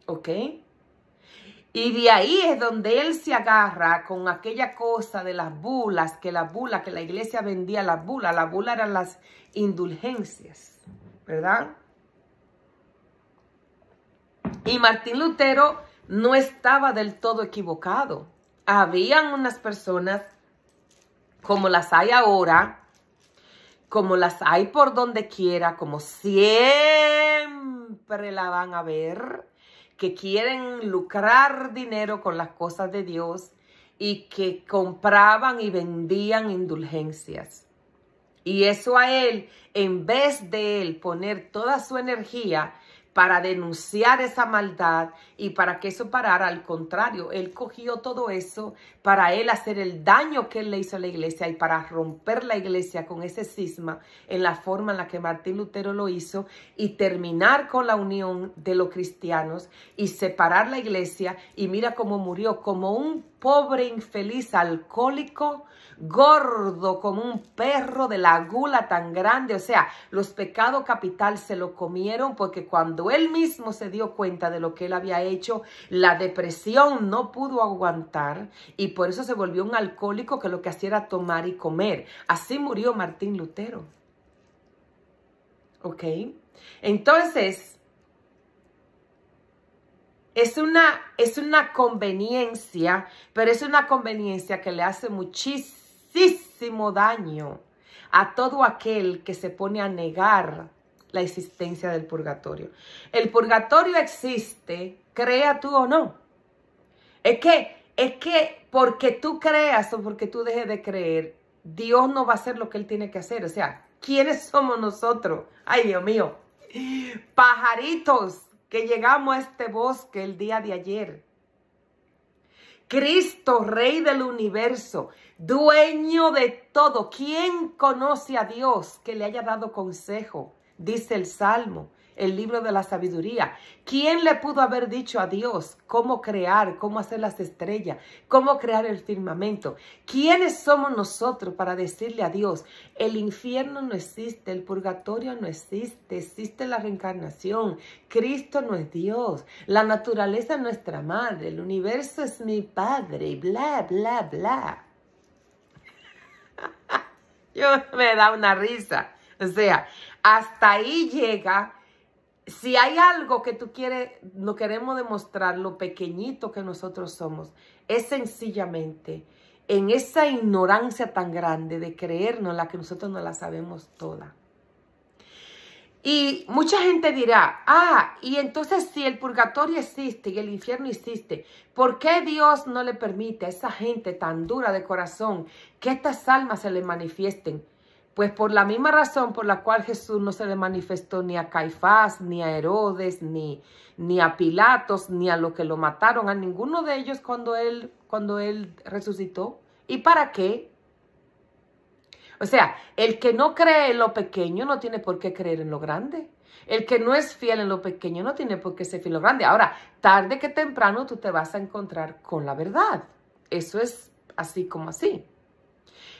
¿Ok? Y de ahí es donde él se agarra con aquella cosa de las bulas, que la iglesia vendía las bulas eran las indulgencias, ¿verdad? Y Martín Lutero no estaba del todo equivocado. Habían unas personas como las hay ahora, como las hay por donde quiera, como siempre la van a ver, que quieren lucrar dinero con las cosas de Dios y que compraban y vendían indulgencias. Y eso a él, en vez de él poner toda su energía para denunciar esa maldad y para que eso parara, al contrario, él cogió todo eso para él hacer el daño que él le hizo a la iglesia y para romper la iglesia con ese cisma en la forma en la que Martín Lutero lo hizo y terminar con la unión de los cristianos y separar la iglesia. Y mira cómo murió, como un pobre infeliz alcohólico, gordo como un perro de la gula tan grande. O sea, los pecados capital se lo comieron, porque cuando él mismo se dio cuenta de lo que él había hecho, la depresión no pudo aguantar y por eso se volvió un alcohólico que lo que hacía era tomar y comer. Así murió Martín Lutero. ¿Ok? Entonces, es una conveniencia, pero es una conveniencia que le hace muchísimo daño a todo aquel que se pone a negar la existencia del purgatorio. El purgatorio existe, crea tú o no. Es que porque tú creas o porque tú dejes de creer, Dios no va a hacer lo que Él tiene que hacer. O sea, ¿quiénes somos nosotros? Ay, Dios mío. Pajaritos que llegamos a este bosque el día de ayer. Cristo, Rey del universo, dueño de todo. ¿Quién conoce a Dios que le haya dado consejo? Dice el Salmo, el libro de la sabiduría. ¿Quién le pudo haber dicho a Dios cómo crear, cómo hacer las estrellas, cómo crear el firmamento? ¿Quiénes somos nosotros para decirle a Dios, el infierno no existe, el purgatorio no existe, existe la reencarnación, Cristo no es Dios, la naturaleza es nuestra madre, el universo es mi padre, bla, bla, bla? Yo me da una risa. O sea, hasta ahí llega. Si hay algo que tú quieres, no queremos demostrar lo pequeñito que nosotros somos, es sencillamente en esa ignorancia tan grande de creernos la que nosotros no la sabemos toda. Y mucha gente dirá, y entonces si el purgatorio existe y el infierno existe, ¿por qué Dios no le permite a esa gente tan dura de corazón que estas almas se le manifiesten? Pues por la misma razón por la cual Jesús no se le manifestó ni a Caifás, ni a Herodes, ni a Pilatos, ni a los que lo mataron, a ninguno de ellos cuando él resucitó. ¿Y para qué? O sea, el que no cree en lo pequeño no tiene por qué creer en lo grande. El que no es fiel en lo pequeño no tiene por qué ser fiel en lo grande. Ahora, tarde que temprano tú te vas a encontrar con la verdad. Eso es así como así.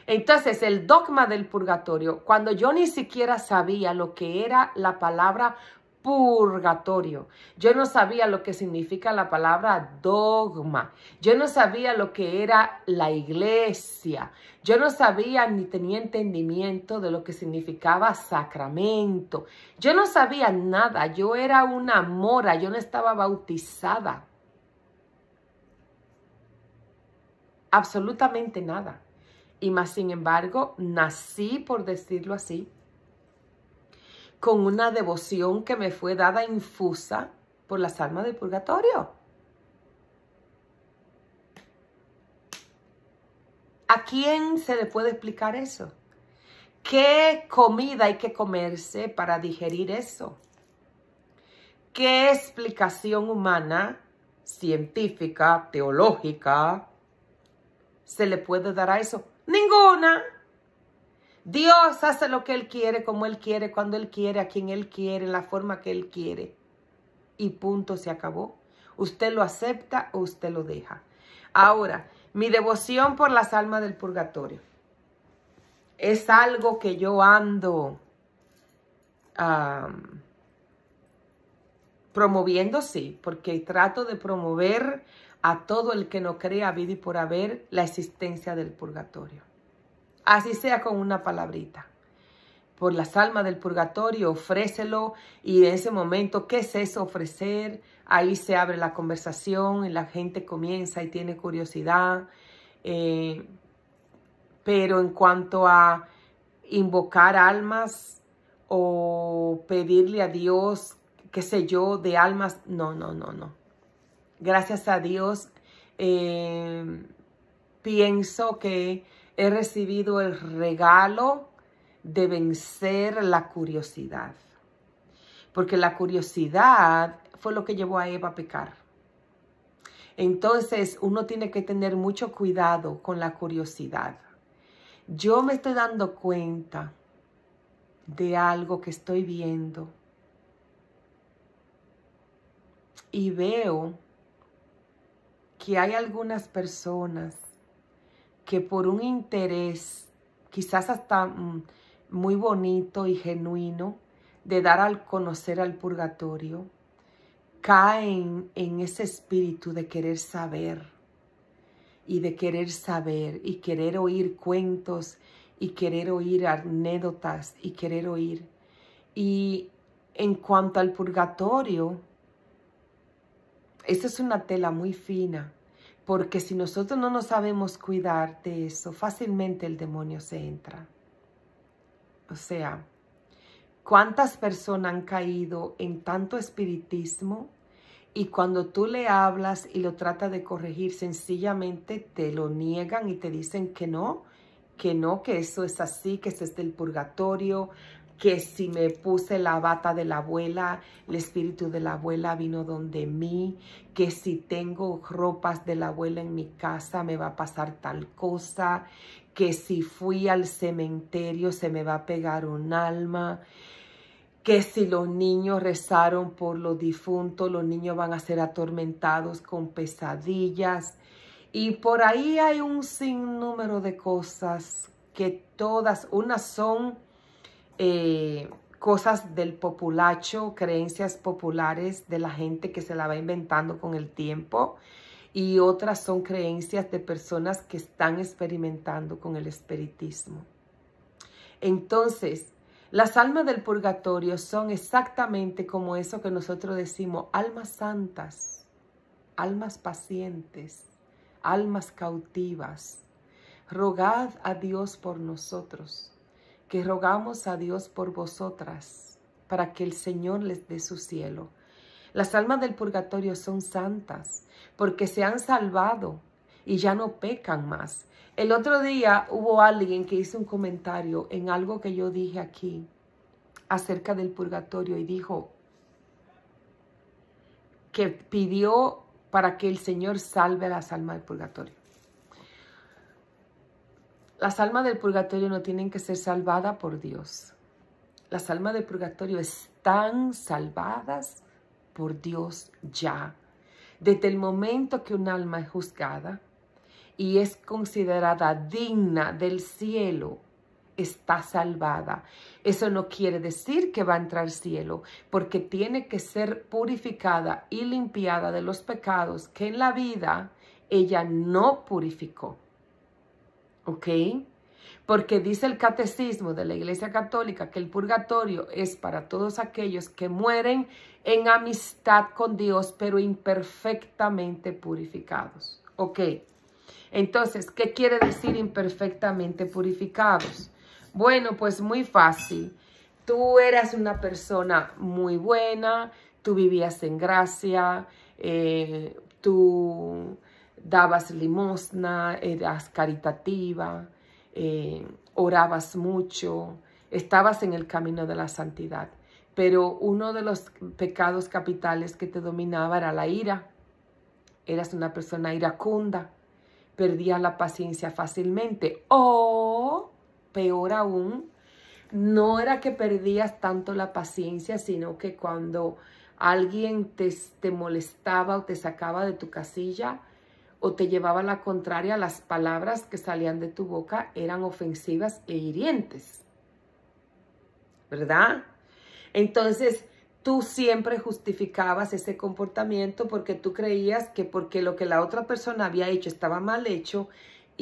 Entonces, el dogma del purgatorio, cuando yo ni siquiera sabía lo que era la palabra purgatorio, yo no sabía lo que significa la palabra dogma, yo no sabía lo que era la iglesia, yo no sabía ni tenía entendimiento de lo que significaba sacramento, yo no sabía nada, yo era una mora, yo no estaba bautizada, absolutamente nada. Y más sin embargo, nací, por decirlo así, con una devoción que me fue dada infusa por las almas del purgatorio. ¿A quién se le puede explicar eso? ¿Qué comida hay que comerse para digerir eso? ¿Qué explicación humana, científica, teológica, se le puede dar a eso? Ninguna. Dios hace lo que Él quiere, como Él quiere, cuando Él quiere, a quien Él quiere, la forma que Él quiere. Y punto, se acabó. Usted lo acepta o usted lo deja. Ahora, mi devoción por las almas del purgatorio es algo que yo ando promoviendo, sí, porque trato de promover a todo el que no crea, habido y por haber, la existencia del purgatorio. Así sea con una palabrita. por las almas del purgatorio, ofrécelo. Y en ese momento, ¿qué es eso ofrecer? Ahí se abre la conversación y la gente comienza y tiene curiosidad. Pero en cuanto a invocar almas o pedirle a Dios, qué sé yo, de almas, no. Gracias a Dios, pienso que he recibido el regalo de vencer la curiosidad. Porque la curiosidad fue lo que llevó a Eva a pecar. Entonces, uno tiene que tener mucho cuidado con la curiosidad. Yo me estoy dando cuenta de algo que estoy viendo. Y veo que hay algunas personas que por un interés, quizás hasta muy bonito y genuino, de dar a conocer al purgatorio, caen en ese espíritu de querer saber y de querer saber y querer oír cuentos y querer oír anécdotas y querer oír. Y en cuanto al purgatorio, esa es una tela muy fina, porque si nosotros no nos sabemos cuidar de eso, fácilmente el demonio se entra. O sea, ¿cuántas personas han caído en tanto espiritismo? Y cuando tú le hablas y lo tratas de corregir, sencillamente te lo niegan y te dicen que no, que eso es así, que eso es del purgatorio, que si me puse la bata de la abuela, el espíritu de la abuela vino donde mí, que si tengo ropas de la abuela en mi casa me va a pasar tal cosa, que si fui al cementerio se me va a pegar un alma, que si los niños rezaron por los difuntos, los niños van a ser atormentados con pesadillas. Y por ahí hay un sinnúmero de cosas que todas, unas son cosas del populacho, creencias populares de la gente que se la va inventando con el tiempo. Y otras son creencias de personas que están experimentando con el espiritismo. Entonces, las almas del purgatorio son exactamente como eso que nosotros decimos, almas santas, almas pacientes, almas cautivas. Rogad a Dios por nosotros, que rogamos a Dios por vosotras, para que el Señor les dé su cielo. Las almas del purgatorio son santas, porque se han salvado y ya no pecan más. El otro día hubo alguien que hizo un comentario en algo que yo dije aquí acerca del purgatorio y dijo que pidió para que el Señor salve a las almas del purgatorio. Las almas del purgatorio no tienen que ser salvadas por Dios. Las almas del purgatorio están salvadas por Dios ya. Desde el momento que un alma es juzgada y es considerada digna del cielo, está salvada. Eso no quiere decir que va a entrar al cielo, porque tiene que ser purificada y limpiada de los pecados que en la vida ella no purificó. ¿Ok? Porque dice el catecismo de la Iglesia Católica que el purgatorio es para todos aquellos que mueren en amistad con Dios, pero imperfectamente purificados. ¿Ok? Entonces, ¿qué quiere decir imperfectamente purificados? Bueno, pues muy fácil. Tú eras una persona muy buena, tú vivías en gracia, tú dabas limosna, eras caritativa, orabas mucho, estabas en el camino de la santidad. Pero uno de los pecados capitales que te dominaba era la ira. Eras una persona iracunda, perdías la paciencia fácilmente. O, peor aún, no era que perdías tanto la paciencia, sino que cuando alguien te molestaba o te sacaba de tu casilla o te llevaba a la contraria, las palabras que salían de tu boca eran ofensivas e hirientes, ¿verdad? Entonces, tú siempre justificabas ese comportamiento porque tú creías que porque lo que la otra persona había hecho estaba mal hecho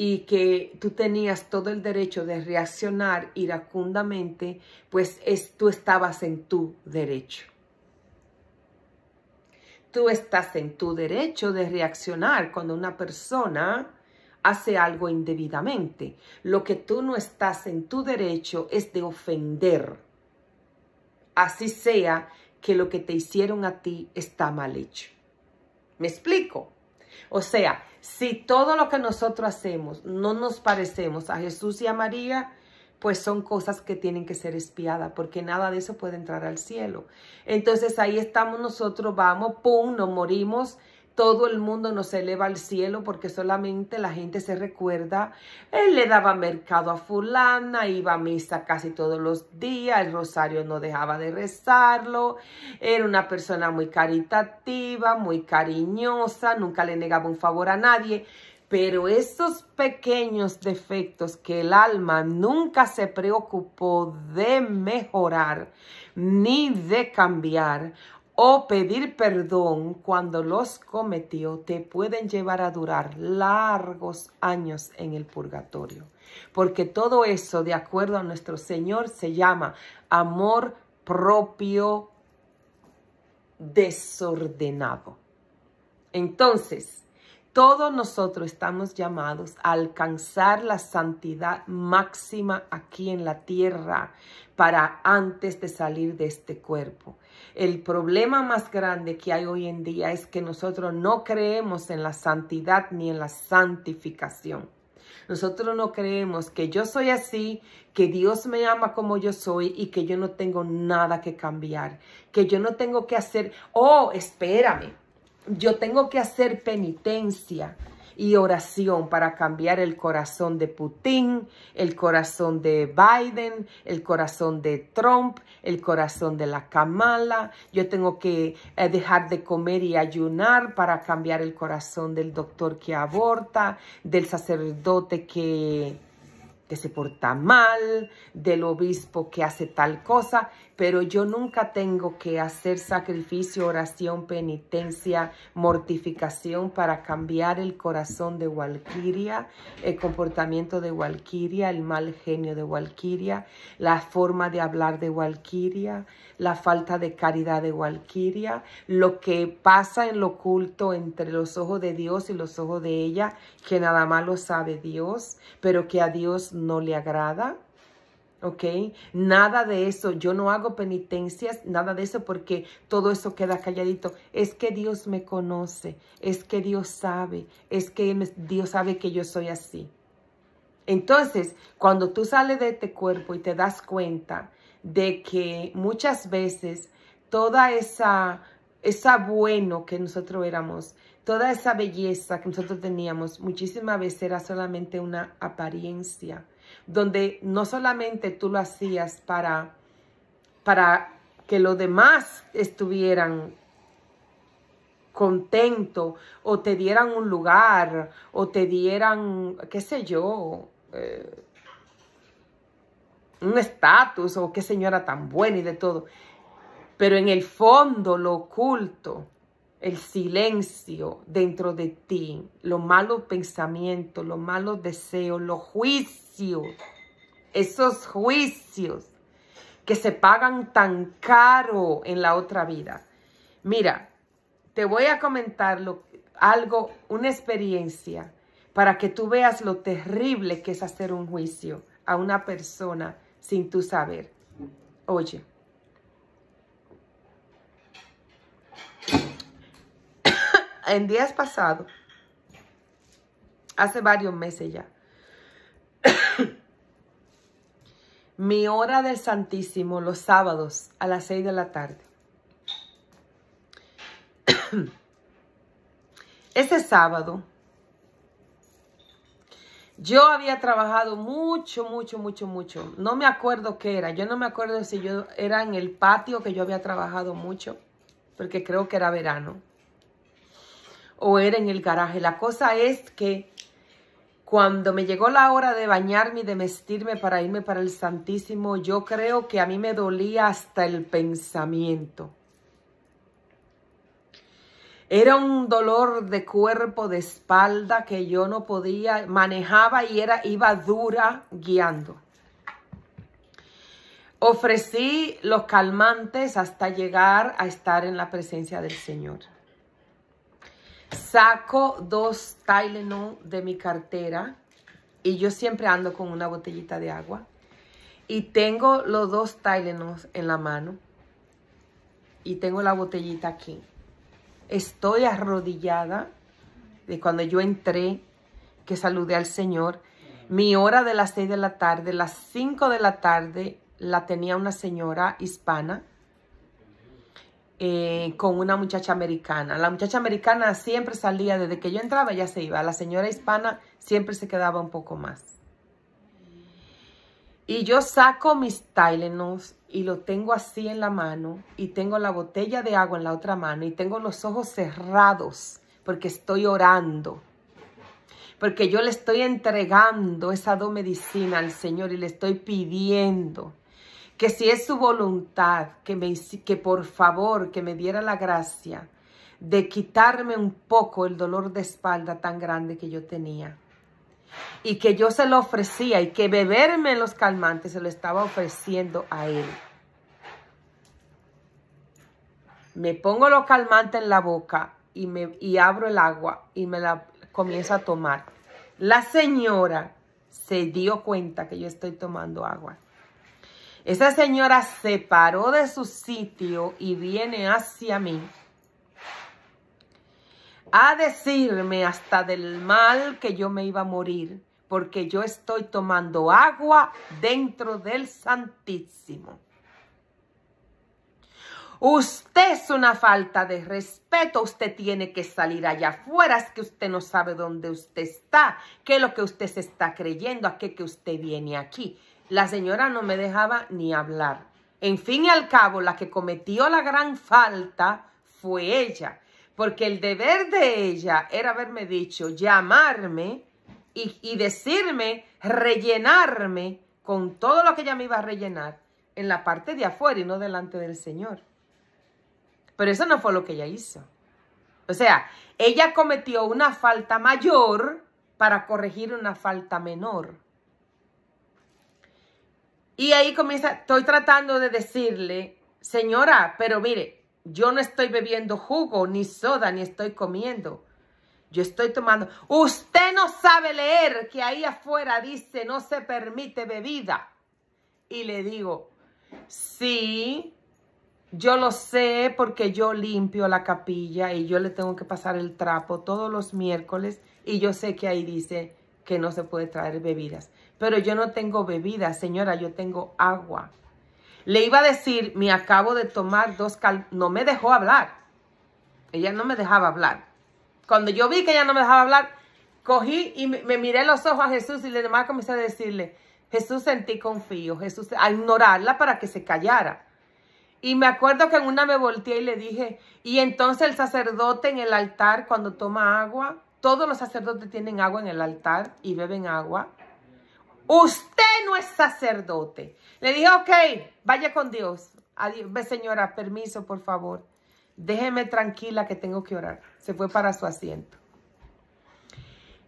y que tú tenías todo el derecho de reaccionar iracundamente, pues tú estabas en tu derecho. Tú estás en tu derecho de reaccionar cuando una persona hace algo indebidamente. Lo que tú no estás en tu derecho es de ofender. Así sea que lo que te hicieron a ti está mal hecho. ¿Me explico? O sea, si todo lo que nosotros hacemos no nos parecemos a Jesús y a María, pues son cosas que tienen que ser espiadas, porque nada de eso puede entrar al cielo. Entonces ahí estamos nosotros, vamos, pum, nos morimos, todo el mundo nos eleva al cielo porque solamente la gente se recuerda. Él le daba mercado a fulana, iba a misa casi todos los días, el rosario no dejaba de rezarlo, era una persona muy caritativa, muy cariñosa, nunca le negaba un favor a nadie. Pero esos pequeños defectos que el alma nunca se preocupó de mejorar ni de cambiar o pedir perdón cuando los cometió, te pueden llevar a durar largos años en el purgatorio. Porque todo eso, de acuerdo a nuestro Señor, se llama amor propio desordenado. Entonces, todos nosotros estamos llamados a alcanzar la santidad máxima aquí en la tierra para antes de salir de este cuerpo. El problema más grande que hay hoy en día es que nosotros no creemos en la santidad ni en la santificación. Nosotros no creemos que yo soy así, que Dios me ama como yo soy y que yo no tengo nada que cambiar, que yo no tengo que hacer, oh, espérame. Yo tengo que hacer penitencia y oración para cambiar el corazón de Putin, el corazón de Biden, el corazón de Trump, el corazón de la Kamala. Yo tengo que dejar de comer y ayunar para cambiar el corazón del doctor que aborta, del sacerdote que se porta mal, del obispo que hace tal cosa, pero yo nunca tengo que hacer sacrificio, oración, penitencia, mortificación para cambiar el corazón de Walquiria, el comportamiento de Walquiria, el mal genio de Walquiria, la forma de hablar de Walquiria, la falta de caridad de Walquiria, lo que pasa en lo oculto entre los ojos de Dios y los ojos de ella, que nada más lo sabe Dios, pero que a Dios no le agrada. ¿Ok? Nada de eso. Yo no hago penitencias, nada de eso, porque todo eso queda calladito. Es que Dios me conoce, es que Dios sabe, es que Dios sabe que yo soy así. Entonces, cuando tú sales de este cuerpo y te das cuenta de que muchas veces toda esa bueno que nosotros éramos, toda esa belleza que nosotros teníamos, muchísimas veces era solamente una apariencia, donde no solamente tú lo hacías para que los demás estuvieran contentos o te dieran un lugar o te dieran, qué sé yo, un estatus o qué señora tan buena y de todo. Pero en el fondo, lo oculto, el silencio dentro de ti, los malos pensamientos, los malos deseos, los juicios, esos juicios que se pagan tan caro en la otra vida. Mira, te voy a comentar algo, una experiencia, para que tú veas lo terrible que es hacer un juicio a una persona sin tú saber. Oye. En días pasados, hace varios meses ya, mi hora del Santísimo, los sábados a las 6 de la tarde. Ese sábado, yo había trabajado mucho. No me acuerdo qué era. Yo no me acuerdo si yo era en el patio que yo había trabajado mucho, porque creo que era verano, o era en el garaje. La cosa es que cuando me llegó la hora de bañarme y de vestirme para irme para el Santísimo, yo creo que a mí me dolía hasta el pensamiento. Era un dolor de cuerpo, de espalda, que yo no podía, manejaba y iba dura guiando. Ofrecí los calmantes hasta llegar a estar en la presencia del Señor. Saco 2 Tylenol de mi cartera y yo siempre ando con una botellita de agua. Y tengo los 2 Tylenol en la mano y tengo la botellita aquí. Estoy arrodillada de cuando yo entré, que saludé al Señor. Mi hora de las 6 de la tarde, las 5 de la tarde, la tenía una señora hispana con una muchacha americana. La muchacha americana siempre salía, desde que yo entraba ya se iba. La señora hispana siempre se quedaba un poco más. Y yo saco mis Tylenols y lo tengo así en la mano y tengo la botella de agua en la otra mano y tengo los ojos cerrados porque estoy orando. Porque yo le estoy entregando esa medicina al Señor y le estoy pidiendo que si es su voluntad, que por favor, que me diera la gracia de quitarme un poco el dolor de espalda tan grande que yo tenía. Y que yo se lo ofrecía y que beberme los calmantes se lo estaba ofreciendo a él. Me pongo los calmantes en la boca y abro el agua y me la comienzo a tomar. La señora se dio cuenta que yo estoy tomando agua. Esa señora se paró de su sitio y viene hacia mí a decirme hasta del mal que yo me iba a morir, porque yo estoy tomando agua dentro del Santísimo. Usted es una falta de respeto, usted tiene que salir allá afuera, es que usted no sabe dónde usted está, qué es lo que usted se está creyendo, a qué que usted viene aquí. La señora no me dejaba ni hablar. En fin y al cabo, la que cometió la gran falta fue ella, porque el deber de ella era haberme dicho, llamarme y decirme, rellenarme con todo lo que ella me iba a rellenar en la parte de afuera y no delante del Señor. Pero eso no fue lo que ella hizo. O sea, ella cometió una falta mayor para corregir una falta menor. Y ahí comienza, estoy tratando de decirle, señora, pero mire, yo no estoy bebiendo jugo, ni soda, ni estoy comiendo. Yo estoy tomando. Usted no sabe leer que ahí afuera dice no se permite bebida. Y le digo, sí, yo lo sé porque yo limpio la capilla y yo le tengo que pasar el trapo todos los miércoles y yo sé que ahí dice que no se puede traer bebidas. Pero yo no tengo bebidas, señora, yo tengo agua. Le iba a decir, me acabo de tomar 2 no me dejó hablar. Ella no me dejaba hablar. Cuando yo vi que ella no me dejaba hablar, cogí y me miré los ojos a Jesús y le demás comencé a decirle, Jesús, en ti confío, Jesús, a ignorarla para que se callara. Y me acuerdo que en una me volteé y le dije, y entonces el sacerdote en el altar cuando toma agua, todos los sacerdotes tienen agua en el altar y beben agua. Usted no es sacerdote. Le dije, ok, vaya con Dios. Adiós. Ve, señora, permiso, por favor. Déjeme tranquila que tengo que orar. Se fue para su asiento.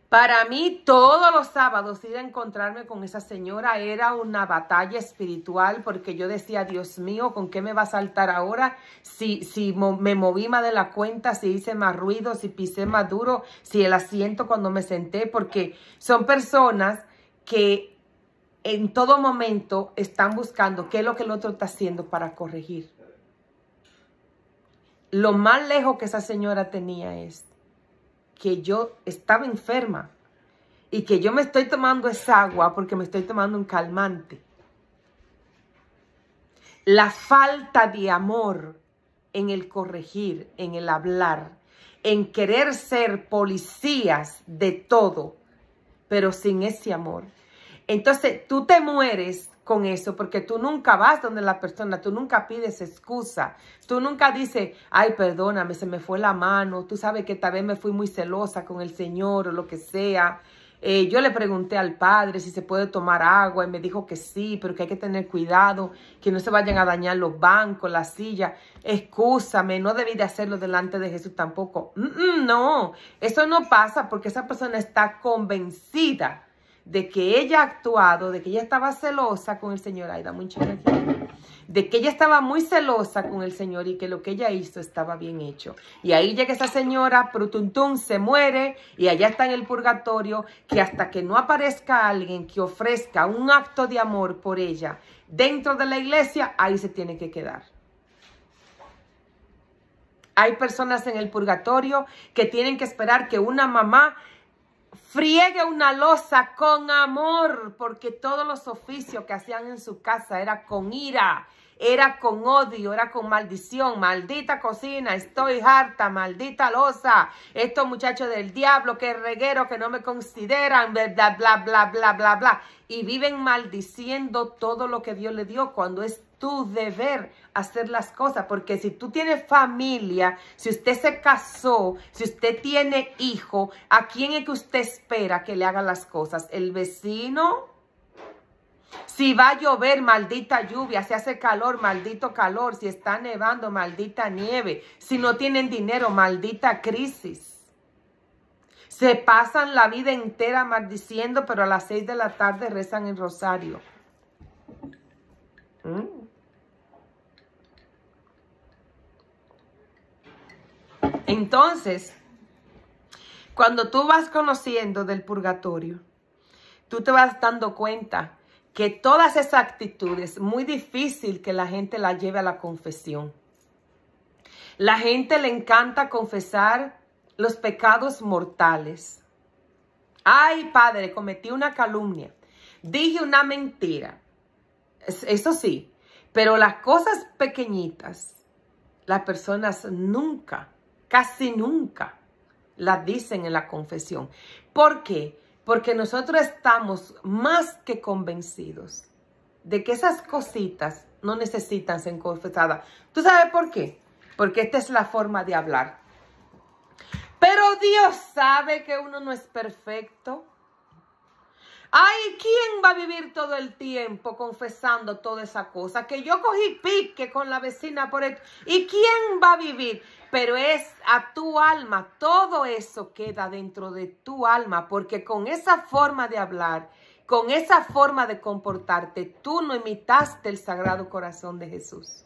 Para mí, todos los sábados ir a encontrarme con esa señora era una batalla espiritual porque yo decía, Dios mío, ¿con qué me va a saltar ahora? Si me moví más de la cuenta, si hice más ruido, si pisé más duro, si el asiento cuando me senté, porque son personas que en todo momento están buscando qué es lo que el otro está haciendo para corregir. Lo más lejos que esa señora tenía es que yo estaba enferma y que yo me estoy tomando esa agua porque me estoy tomando un calmante. La falta de amor en el corregir, en el hablar, en querer ser policías de todo, pero sin ese amor. Entonces, tú te mueres con eso porque tú nunca vas donde la persona, tú nunca pides excusa, tú nunca dices, ay, perdóname, se me fue la mano, tú sabes que tal vez me fui muy celosa con el Señor o lo que sea. Yo le pregunté al padre si se puede tomar agua y me dijo que sí, pero que hay que tener cuidado, que no se vayan a dañar los bancos, la silla. Excúsame, no debí de hacerlo delante de Jesús tampoco. No, eso no pasa porque esa persona está convencida de que ella ha actuado, de que ella estaba celosa con el Señor. Ay, dame un chingo aquí. De que ella estaba muy celosa con el Señor y que lo que ella hizo estaba bien hecho. Y ahí llega esa señora, prutuntún, se muere y allá está en el purgatorio, que hasta que no aparezca alguien que ofrezca un acto de amor por ella dentro de la iglesia, ahí se tiene que quedar. Hay personas en el purgatorio que tienen que esperar que una mamá friegue una loza con amor, porque todos los oficios que hacían en su casa era con ira, era con odio, era con maldición. Maldita cocina, estoy harta, maldita loza, estos muchachos del diablo, que reguero, que no me consideran, bla, bla, bla, bla, bla, bla. Y viven maldiciendo todo lo que Dios le dio cuando es tu deber hacer las cosas. Porque si tú tienes familia, si usted se casó, si usted tiene hijo, ¿a quién es que usted espera que le haga las cosas? ¿El vecino? Si va a llover, maldita lluvia. Si hace calor, maldito calor. Si está nevando, maldita nieve. Si no tienen dinero, maldita crisis. Se pasan la vida entera maldiciendo, pero a las 6 de la tarde rezan el rosario. Entonces, cuando tú vas conociendo del purgatorio, tú te vas dando cuenta que todas esas actitudes, muy difícil que la gente las lleve a la confesión. La gente le encanta confesar los pecados mortales. Ay, padre, cometí una calumnia, dije una mentira. Eso sí, pero las cosas pequeñitas, las personas nunca, casi nunca, las dicen en la confesión. ¿Por qué? Porque nosotros estamos más que convencidos de que esas cositas no necesitan ser confesadas. ¿Tú sabes por qué? Porque esta es la forma de hablar. Pero Dios sabe que uno no es perfecto. Ay, ¿quién va a vivir todo el tiempo confesando toda esa cosa? Que yo cogí pique con la vecina por esto. ¿Y quién va a vivir? Pero es a tu alma. Todo eso queda dentro de tu alma. Porque con esa forma de hablar, con esa forma de comportarte, tú no imitaste el Sagrado Corazón de Jesús.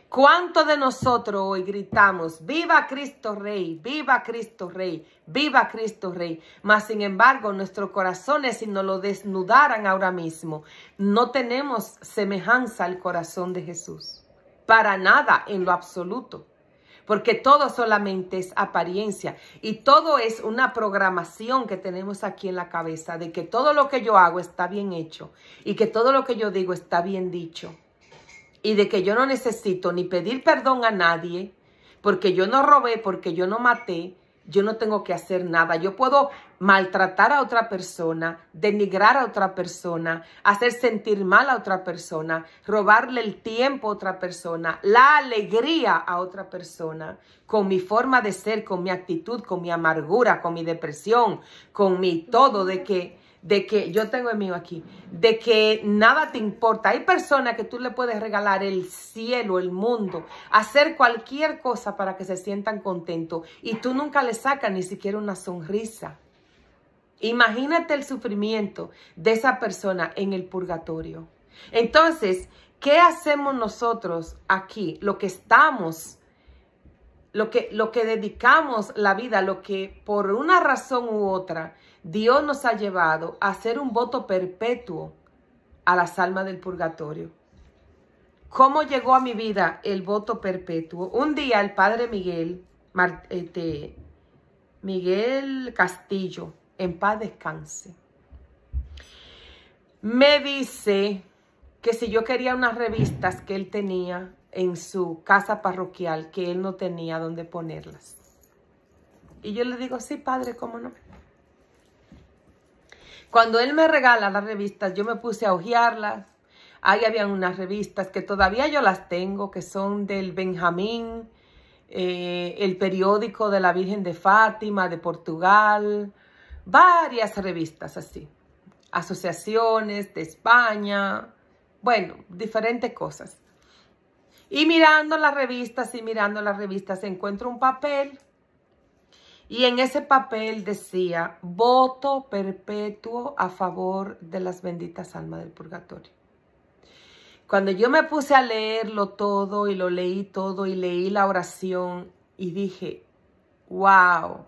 ¿Cuántos de nosotros hoy gritamos, viva Cristo Rey, viva Cristo Rey, viva Cristo Rey? Mas sin embargo, nuestros corazones, si nos lo desnudaran ahora mismo, no tenemos semejanza al corazón de Jesús. Para nada, en lo absoluto. Porque todo solamente es apariencia y todo es una programación que tenemos aquí en la cabeza de que todo lo que yo hago está bien hecho y que todo lo que yo digo está bien dicho. Y de que yo no necesito ni pedir perdón a nadie, porque yo no robé, porque yo no maté, yo no tengo que hacer nada. Yo puedo maltratar a otra persona, denigrar a otra persona, hacer sentir mal a otra persona, robarle el tiempo a otra persona, la alegría a otra persona, con mi forma de ser, con mi actitud, con mi amargura, con mi depresión, con mi todo, de que yo tengo el mío aquí, de que nada te importa. Hay personas que tú le puedes regalar el cielo, el mundo, hacer cualquier cosa para que se sientan contentos y tú nunca le sacas ni siquiera una sonrisa. Imagínate el sufrimiento de esa persona en el purgatorio. Entonces, ¿qué hacemos nosotros aquí? Lo que dedicamos la vida, lo que por una razón u otra Dios nos ha llevado a hacer un voto perpetuo a las almas del purgatorio. ¿Cómo llegó a mi vida el voto perpetuo? Un día el padre Miguel Castillo, en paz descanse, me dice que si yo quería unas revistas que él tenía en su casa parroquial, que él no tenía dónde ponerlas. Y yo le digo, sí, padre, ¿cómo no? Cuando él me regala las revistas, yo me puse a hojearlas. Ahí habían unas revistas que todavía yo las tengo, que son del Benjamín, el periódico de la Virgen de Fátima, de Portugal, varias revistas así, asociaciones de España, bueno, diferentes cosas. Y mirando las revistas encuentro un papel y en ese papel decía voto perpetuo a favor de las benditas almas del purgatorio. Cuando yo me puse a leerlo todo y lo leí todo y leí la oración y dije, wow,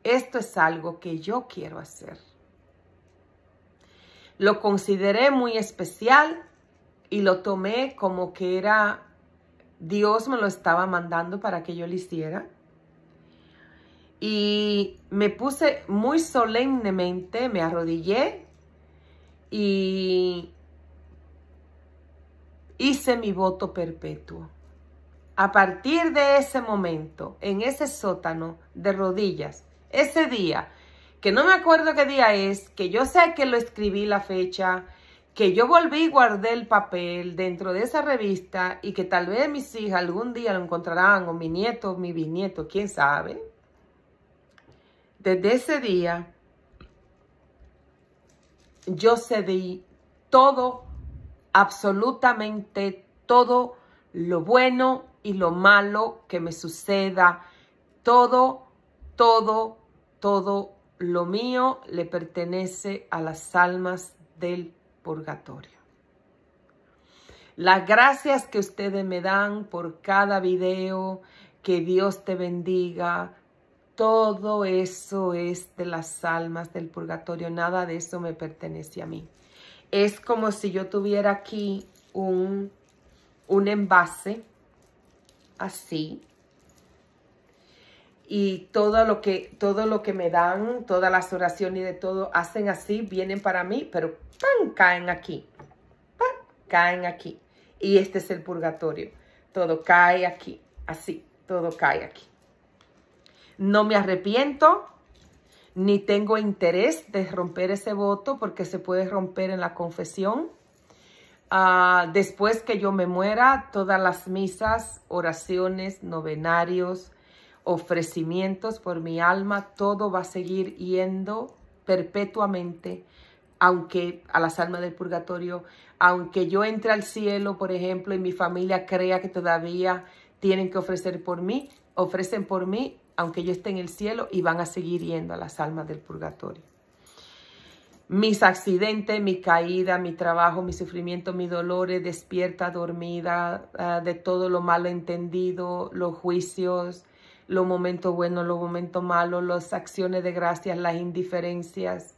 esto es algo que yo quiero hacer. Lo consideré muy especial y lo tomé como que era Dios me lo estaba mandando para que yo lo hiciera. Y me puse muy solemnemente, me arrodillé y hice mi voto perpetuo. A partir de ese momento, en ese sótano de rodillas, ese día, que no me acuerdo qué día es, que yo sé que lo escribí la fecha, que yo volví y guardé el papel dentro de esa revista y que tal vez mis hijas algún día lo encontrarán, o mi nieto, mi bisnieto, quién sabe. Desde ese día, yo cedí todo, absolutamente todo lo bueno y lo malo que me suceda. Todo lo mío le pertenece a las almas del purgatorio. Las gracias que ustedes me dan por cada video, que Dios te bendiga, todo eso es de las almas del purgatorio, nada de eso me pertenece a mí. Es como si yo tuviera aquí un envase, así, y todo lo que me dan, todas las oraciones y de todo, hacen así, vienen para mí, pero ¡pam!, caen aquí, ¡pam!, caen aquí. Y este es el purgatorio, todo cae aquí, así, todo cae aquí. No me arrepiento, ni tengo interés de romper ese voto, porque se puede romper en la confesión. Después que yo me muera, todas las misas, oraciones, novenarios, ofrecimientos por mi alma, todo va a seguir yendo perpetuamente, aunque a las almas del purgatorio, aunque yo entre al cielo, por ejemplo, y mi familia crea que todavía tienen que ofrecer por mí, ofrecen por mí, aunque yo esté en el cielo, y van a seguir yendo a las almas del purgatorio. Mis accidentes, mi caída, mi trabajo, mi sufrimiento, mis dolores, despierta, dormida, de todo lo malo entendido, los juicios, los momentos buenos, los momentos malos, las acciones de gracias, las indiferencias,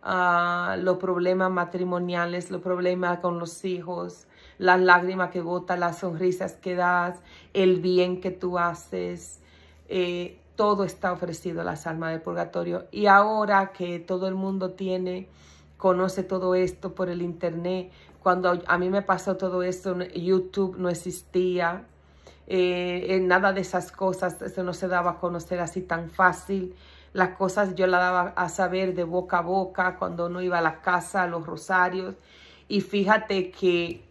los problemas matrimoniales, los problemas con los hijos, las lágrimas que botas, las sonrisas que das, el bien que tú haces, todo está ofrecido a las almas del purgatorio. Y ahora que todo el mundo conoce todo esto por el internet, cuando a mí me pasó todo esto, YouTube no existía, nada de esas cosas, eso no se daba a conocer así tan fácil. Las cosas yo las daba a saber de boca a boca cuando uno iba a la casa, a los rosarios. Y fíjate que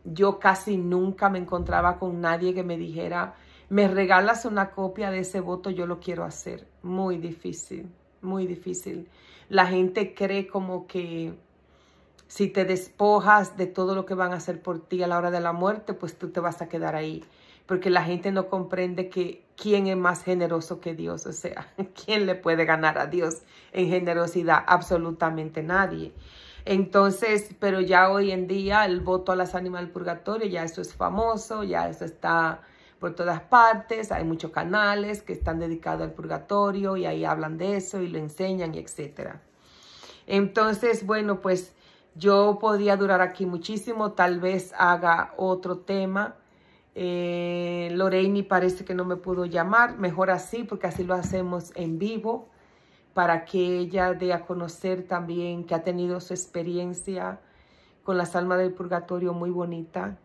yo casi nunca me encontraba con nadie que me dijera, ¿me regalas una copia de ese voto? Yo lo quiero hacer. Muy difícil, muy difícil. La gente cree como que si te despojas de todo lo que van a hacer por ti a la hora de la muerte, pues tú te vas a quedar ahí. Porque la gente no comprende que quién es más generoso que Dios. O sea, ¿quién le puede ganar a Dios en generosidad? Absolutamente nadie. Entonces, pero ya hoy en día el voto a las ánimas del purgatorio, ya eso es famoso, ya eso está por todas partes. Hay muchos canales que están dedicados al purgatorio y ahí hablan de eso y lo enseñan, y etcétera. Entonces, bueno, pues yo podría durar aquí muchísimo. Tal vez haga otro tema. Lorraine parece que no me pudo llamar. Mejor así, porque así lo hacemos en vivo, para que ella dé a conocer también que ha tenido su experiencia con las almas del purgatorio muy bonita.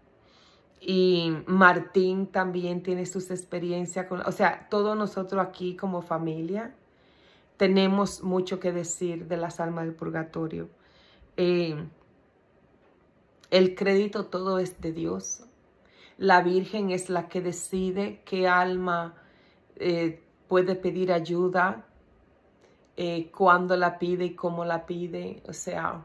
Y Martín también tiene sus experiencias o sea, todos nosotros aquí como familia tenemos mucho que decir de las almas del purgatorio. El crédito todo es de Dios. La Virgen es la que decide qué alma puede pedir ayuda. cuándo la pide y cómo la pide. O sea,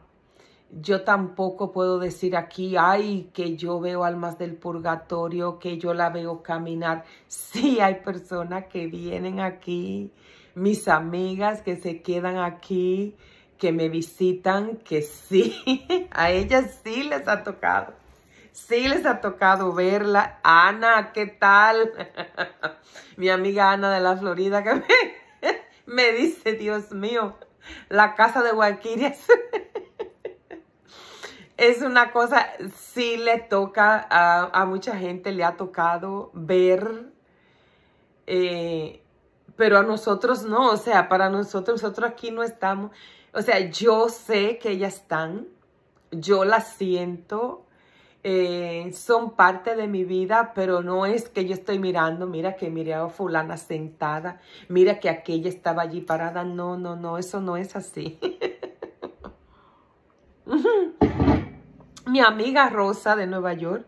yo tampoco puedo decir aquí, ay, que yo veo almas del purgatorio, que yo la veo caminar. Sí, hay personas que vienen aquí, mis amigas que se quedan aquí, que me visitan, que sí, a ellas sí les ha tocado. Sí les ha tocado verla. Ana, ¿qué tal? Mi amiga Ana de la Florida que me dice, Dios mío, la casa de Guaquirias es una cosa, sí le toca, a mucha gente le ha tocado ver, pero a nosotros no, o sea, para nosotros aquí no estamos, o sea, yo sé que ellas están, yo las siento, son parte de mi vida, pero no es que yo estoy mirando, mira que miré a fulana sentada, mira que aquella estaba allí parada, no, no, no, eso no es así. Mi amiga Rosa de Nueva York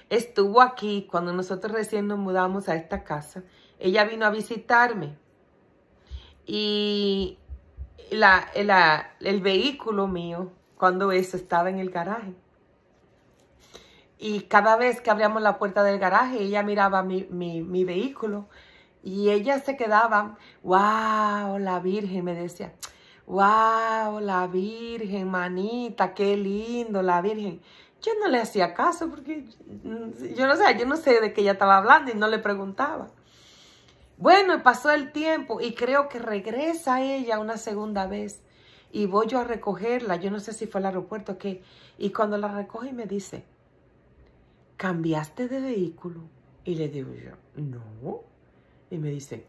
estuvo aquí cuando nosotros recién nos mudamos a esta casa. Ella vino a visitarme y el vehículo mío, cuando eso estaba en el garaje. Y cada vez que abríamos la puerta del garaje, ella miraba mi vehículo y ella se quedaba, wow, la Virgen, me decía, wow, la Virgen, manita, qué lindo, la Virgen. Yo no le hacía caso porque yo no sé de qué ella estaba hablando y no le preguntaba. Bueno, pasó el tiempo y creo que regresa ella una segunda vez y voy yo a recogerla. Yo no sé si fue al aeropuerto o qué. Y cuando la recoge me dice, ¿cambiaste de vehículo? Y le digo yo, no. Y me dice,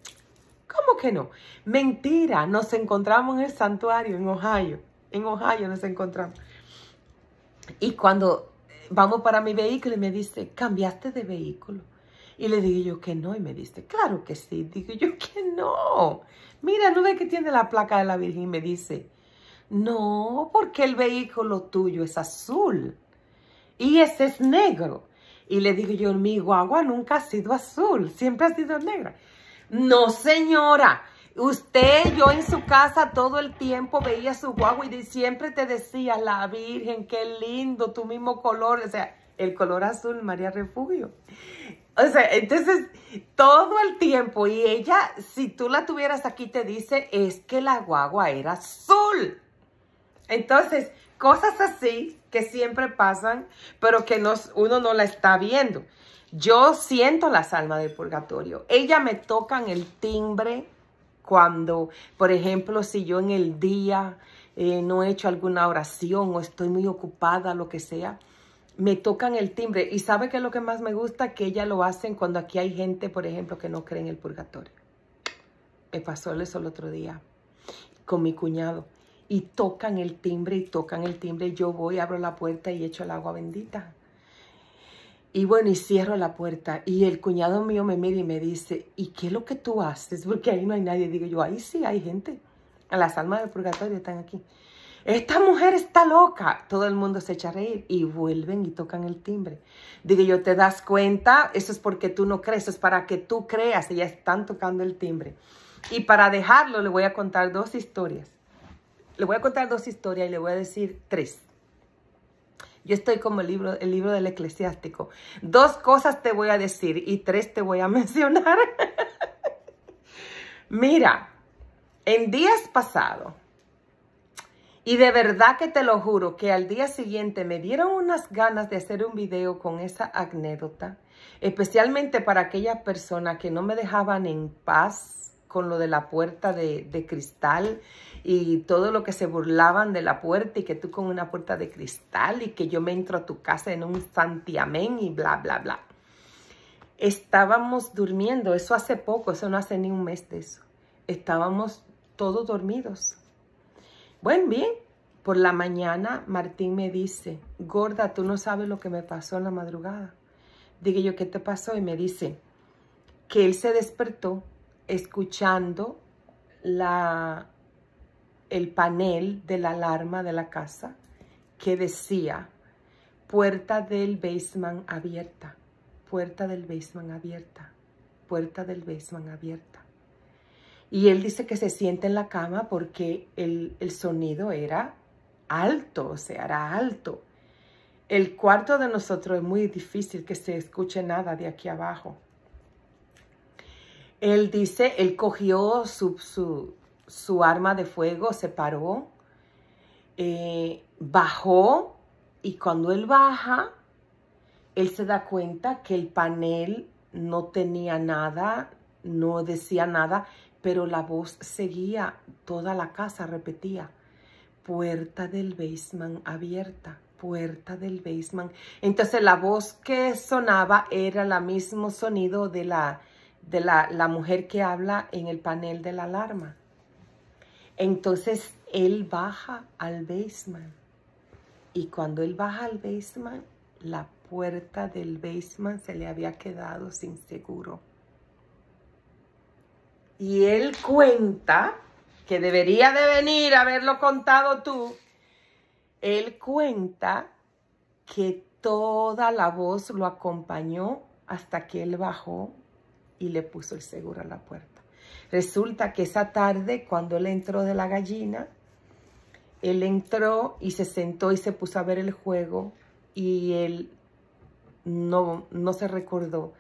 ¿cómo que no? Mentira, nos encontramos en el santuario, en Ohio. En Ohio nos encontramos. Y cuando vamos para mi vehículo, y me dice, ¿cambiaste de vehículo? Y le digo yo que no. Y me dice, claro que sí. Digo yo que no. Mira, ¿no ves que tiene la placa de la Virgen? Y me dice, no, porque el vehículo tuyo es azul. Y ese es negro. Y le digo yo, mi guagua nunca ha sido azul, siempre ha sido negra. No, señora, usted, yo en su casa todo el tiempo veía su guagua y siempre te decía, la Virgen, qué lindo, tu mismo color, o sea, el color azul, María Refugio. O sea, entonces, todo el tiempo, y ella, si tú la tuvieras aquí, te dice, es que la guagua era azul. Entonces, cosas así que siempre pasan, pero que uno no la está viendo. Yo siento las almas del purgatorio. Ellas me tocan el timbre cuando, por ejemplo, si yo en el día no he hecho alguna oración o estoy muy ocupada, lo que sea, me tocan el timbre. ¿Y sabe qué es lo que más me gusta? Que ellas lo hacen cuando aquí hay gente, por ejemplo, que no cree en el purgatorio. Me pasó eso el otro día con mi cuñado. Y tocan el timbre y tocan el timbre. Yo voy, abro la puerta y echo el agua bendita. Y bueno, y cierro la puerta. Y el cuñado mío me mira y me dice, ¿y qué es lo que tú haces? Porque ahí no hay nadie. Digo yo, ahí sí hay gente. Las almas del purgatorio están aquí. Esta mujer está loca. Todo el mundo se echa a reír y vuelven y tocan el timbre. Digo yo, ¿te das cuenta? Eso es porque tú no crees. Eso es para que tú creas. Ellas están tocando el timbre. Y para dejarlo, le voy a contar dos historias. Le voy a contar dos historias y le voy a decir tres. Yo estoy como el libro del eclesiástico. Dos cosas te voy a decir y tres te voy a mencionar. Mira, en días pasados, y de verdad que te lo juro, que al día siguiente me dieron unas ganas de hacer un video con esa anécdota, especialmente para aquellas personas que no me dejaban en paz con lo de la puerta de cristal y todo lo que se burlaban de la puerta y que tú con una puerta de cristal y que yo me entro a tu casa en un santiamén y bla, bla, bla. Estábamos durmiendo, eso hace poco, eso no hace ni un mes de eso. Estábamos todos dormidos. Bueno, bien, por la mañana Martín me dice, gorda, tú no sabes lo que me pasó en la madrugada. Digo yo, ¿qué te pasó? Y me dice que él se despertó escuchando el panel de la alarma de la casa que decía, puerta del basement abierta, puerta del basement abierta, puerta del basement abierta. Y él dice que se siente en la cama porque el sonido era alto, o sea, era alto. El cuarto de nosotros es muy difícil que se escuche nada de aquí abajo. Él dice, él cogió su arma de fuego, se paró, bajó, y cuando él baja, él se da cuenta que el panel no tenía nada, no decía nada, pero la voz seguía, toda la casa repetía, puerta del basement abierta, puerta del basement. Entonces la voz que sonaba era el mismo sonido de la mujer que habla en el panel de la alarma. Entonces él baja al basement, y cuando él baja al basement, la puerta del basement se le había quedado sin seguro. Y él cuenta, que debería de venir a haberlo contado tú, él cuenta que toda la voz lo acompañó hasta que él bajó y le puso el seguro a la puerta. Resulta que esa tarde, cuando él entró de la gallina, él entró y se sentó y se puso a ver el juego, y él no se recordó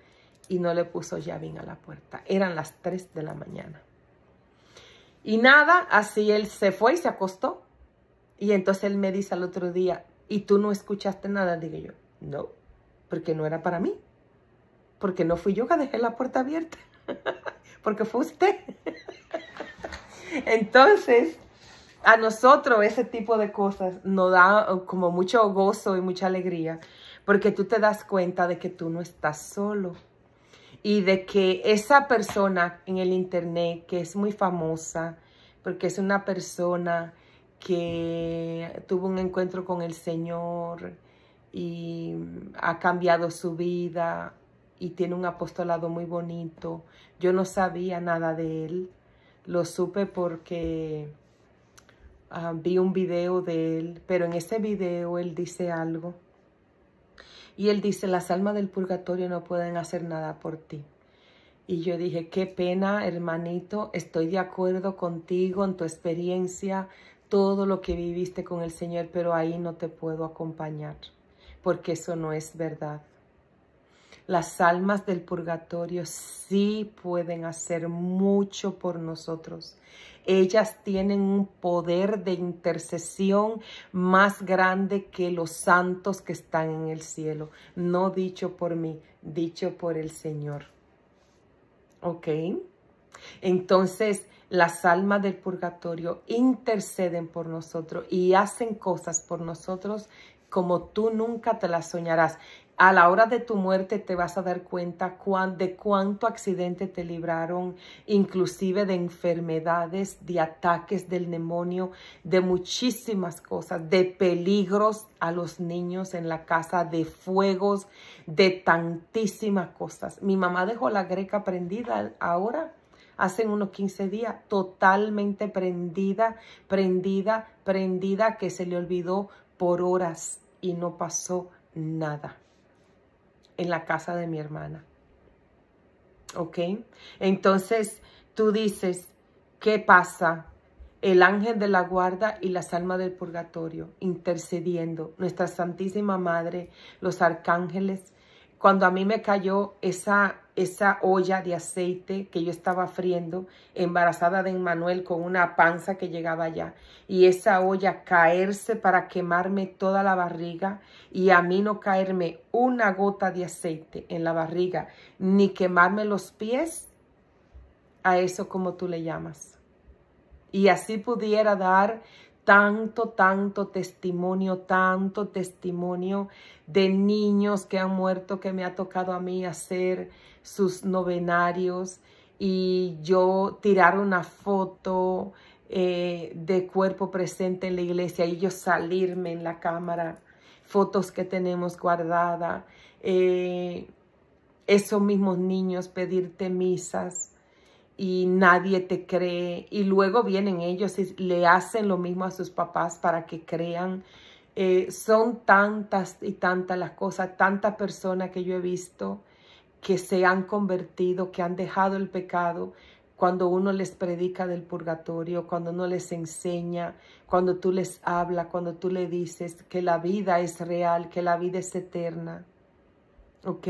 y no le puso llave a la puerta. Eran las 3 de la mañana. Y nada, así él se fue y se acostó. Y entonces él me dice al otro día, ¿y tú no escuchaste nada? Digo yo, no, porque no era para mí. Porque no fui yo que dejé la puerta abierta. Porque fue usted. Entonces, a nosotros ese tipo de cosas nos da como mucho gozo y mucha alegría. Porque tú te das cuenta de que tú no estás solo. Y de que esa persona en el internet, que es muy famosa, porque es una persona que tuvo un encuentro con el Señor y ha cambiado su vida y tiene un apostolado muy bonito. Yo no sabía nada de él. Lo supe porque vi un video de él, pero en ese video él dice algo. Y él dice, las almas del purgatorio no pueden hacer nada por ti. Y yo dije, qué pena, hermanito, estoy de acuerdo contigo en tu experiencia, todo lo que viviste con el Señor, pero ahí no te puedo acompañar, porque eso no es verdad. Las almas del purgatorio sí pueden hacer mucho por nosotros. Ellas tienen un poder de intercesión más grande que los santos que están en el cielo. No dicho por mí, dicho por el Señor. ¿Ok? Entonces, las almas del purgatorio interceden por nosotros y hacen cosas por nosotros como tú nunca te las soñarás. A la hora de tu muerte te vas a dar cuenta de cuánto accidente te libraron, inclusive de enfermedades, de ataques del demonio, de muchísimas cosas, de peligros a los niños en la casa, de fuegos, de tantísimas cosas. Mi mamá dejó la greca prendida ahora, hace unos 15 días, totalmente prendida, que se le olvidó por horas y no pasó nada en la casa de mi hermana. ¿Ok? Entonces, tú dices, ¿qué pasa? El ángel de la guarda y las almas del purgatorio intercediendo. Nuestra Santísima Madre, los arcángeles. Cuando a mí me cayó esa olla de aceite que yo estaba friendo, embarazada de Emmanuel con una panza que llegaba allá, y esa olla caerse para quemarme toda la barriga, y a mí no caerme una gota de aceite en la barriga, ni quemarme los pies, a eso como tú le llamas. Y así pudiera dar tanto testimonio de niños que han muerto, que me ha tocado a mí hacer sus novenarios y yo tirar una foto de cuerpo presente en la iglesia y yo salirme en la cámara, fotos que tenemos guardadas, esos mismos niños pedirte misas y nadie te cree, y luego vienen ellos y le hacen lo mismo a sus papás para que crean. Son tantas y tantas las cosas, tantas personas que yo he visto que se han convertido, que han dejado el pecado, cuando uno les predica del purgatorio, cuando uno les enseña, cuando tú les hablas, cuando tú le dices que la vida es real, que la vida es eterna. ¿Ok?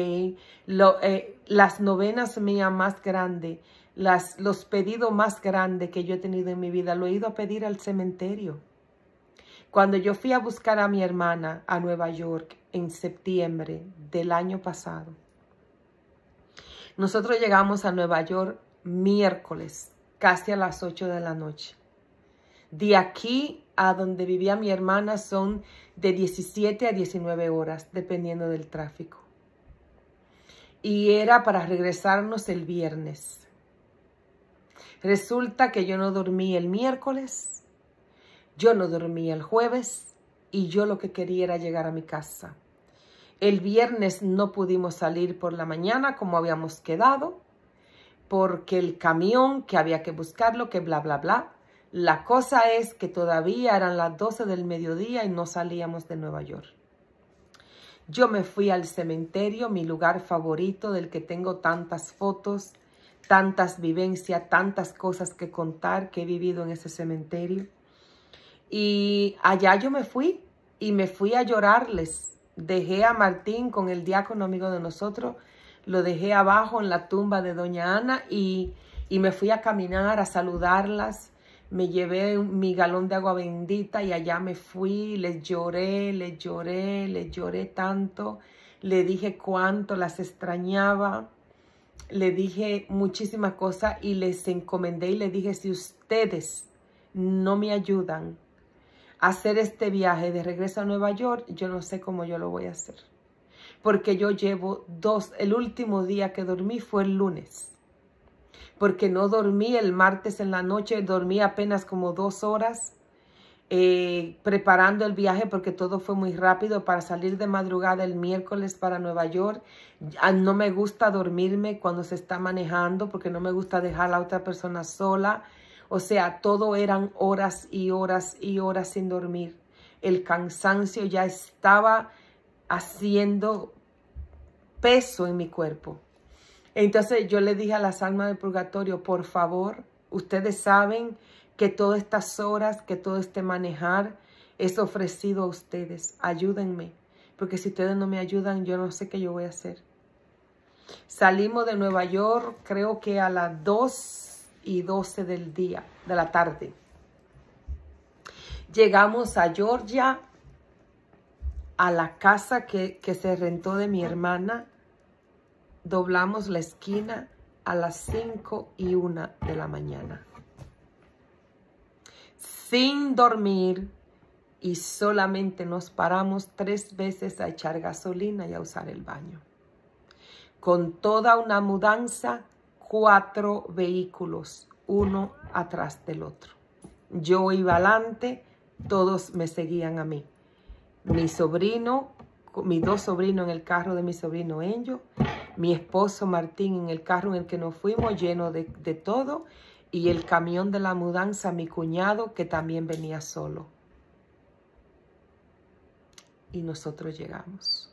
Las novenas mías más grandes, los pedidos más grandes que yo he tenido en mi vida, lo he ido a pedir al cementerio. Cuando yo fui a buscar a mi hermana a Nueva York en septiembre del año pasado, nosotros llegamos a Nueva York miércoles, casi a las 8 de la noche. De aquí a donde vivía mi hermana son de 17 a 19 horas, dependiendo del tráfico. Y era para regresarnos el viernes. Resulta que yo no dormí el miércoles, yo no dormí el jueves y yo lo que quería era llegar a mi casa. El viernes no pudimos salir por la mañana como habíamos quedado, porque el camión que había que buscarlo, que bla, bla, bla. La cosa es que todavía eran las 12 del mediodía y no salíamos de Nueva York. Yo me fui al cementerio, mi lugar favorito, del que tengo tantas fotos, tantas vivencias, tantas cosas que contar que he vivido en ese cementerio. Y allá yo me fui y me fui a llorarles. Dejé a Martín con el diácono amigo de nosotros, lo dejé abajo en la tumba de doña Ana y me fui a caminar, a saludarlas. Me llevé mi galón de agua bendita y allá me fui, les lloré tanto. Le dije cuánto las extrañaba, le dije muchísimas cosas y les encomendé y les dije, si ustedes no me ayudan a hacer este viaje de regreso a Nueva York, yo no sé cómo yo lo voy a hacer. Porque yo llevo el último día que dormí fue el lunes. Porque no dormí el martes en la noche, dormí apenas como 2 horas preparando el viaje porque todo fue muy rápido para salir de madrugada el miércoles para Nueva York. No me gusta dormirme cuando se está manejando porque no me gusta dejar a la otra persona sola. O sea, todo eran horas y horas y horas sin dormir. El cansancio ya estaba haciendo peso en mi cuerpo. Entonces yo le dije a las almas del purgatorio, por favor, ustedes saben que todas estas horas, que todo este manejar es ofrecido a ustedes. Ayúdenme, porque si ustedes no me ayudan, yo no sé qué yo voy a hacer. Salimos de Nueva York, creo que a las 2:12 de la tarde. Llegamos a Georgia, a la casa que se rentó de mi hermana. Doblamos la esquina a las 5:01 de la mañana. Sin dormir y solamente nos paramos 3 veces a echar gasolina y a usar el baño. Con toda una mudanza, 4 vehículos, uno atrás del otro. Yo iba adelante, todos me seguían a mí. Mis 2 sobrinos en el carro de mi sobrino Enyo, mi esposo Martín en el carro en el que nos fuimos lleno de todo y el camión de la mudanza, mi cuñado que también venía solo. Y nosotros llegamos.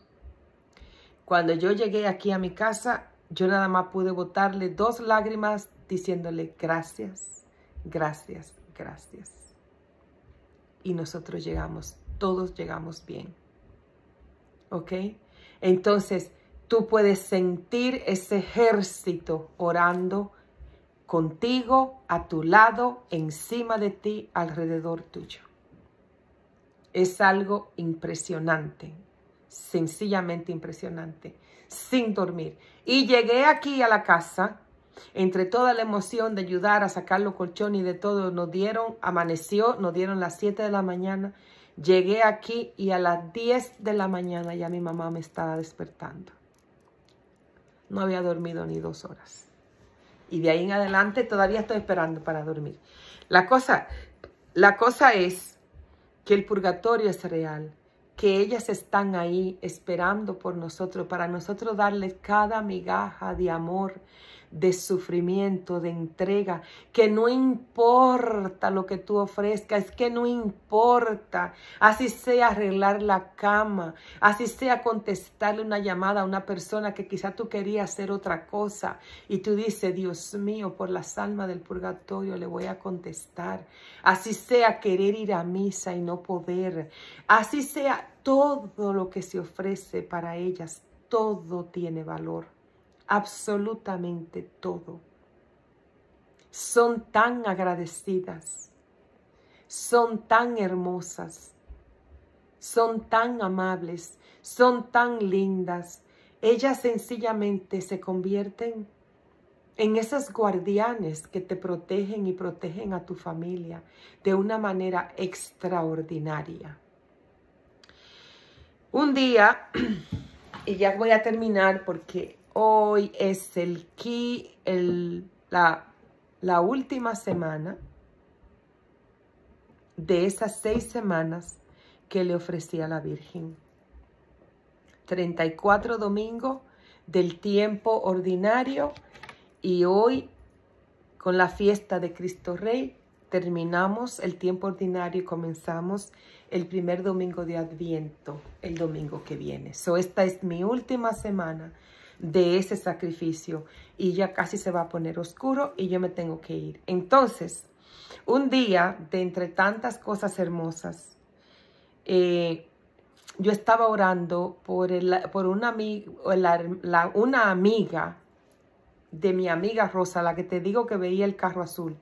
Cuando yo llegué aquí a mi casa, yo nada más pude botarle 2 lágrimas diciéndole gracias, gracias, gracias. Y nosotros llegamos, todos llegamos bien. ¿Ok? Entonces, tú puedes sentir ese ejército orando contigo, a tu lado, encima de ti, alrededor tuyo. Es algo impresionante, sencillamente impresionante, sin dormir. Y llegué aquí a la casa, entre toda la emoción de ayudar a sacar los colchones y de todo, amaneció, nos dieron las 7 de la mañana. Llegué aquí y a las 10 de la mañana ya mi mamá me estaba despertando. No había dormido ni 2 horas. Y de ahí en adelante todavía estoy esperando para dormir. La cosa es que el purgatorio es real. que ellas están ahí esperando por nosotros, para nosotros darles cada migaja de amor, de sufrimiento, de entrega, que no importa lo que tú ofrezcas, que no importa, así sea arreglar la cama, así sea contestarle una llamada a una persona que quizá tú querías hacer otra cosa y tú dices, Dios mío, por las almas del purgatorio le voy a contestar, así sea querer ir a misa y no poder, así sea todo lo que se ofrece para ellas, todo tiene valor. Absolutamente todo. Son tan agradecidas, son tan hermosas, son tan amables, son tan lindas. Ellas sencillamente se convierten en esos guardianes que te protegen y protegen a tu familia de una manera extraordinaria. Un día, y ya voy a terminar porque hoy es la última semana de esas 6 semanas que le ofrecí a la Virgen. 34 domingos del tiempo ordinario y hoy con la fiesta de Cristo Rey terminamos el tiempo ordinario y comenzamos el primer domingo de Adviento, el domingo que viene. Esta es mi última semana de ese sacrificio y ya casi se va a poner oscuro y yo me tengo que ir. Entonces, un día de entre tantas cosas hermosas, yo estaba orando por una amiga de mi amiga Rosa, la que te digo que veía el carro azul.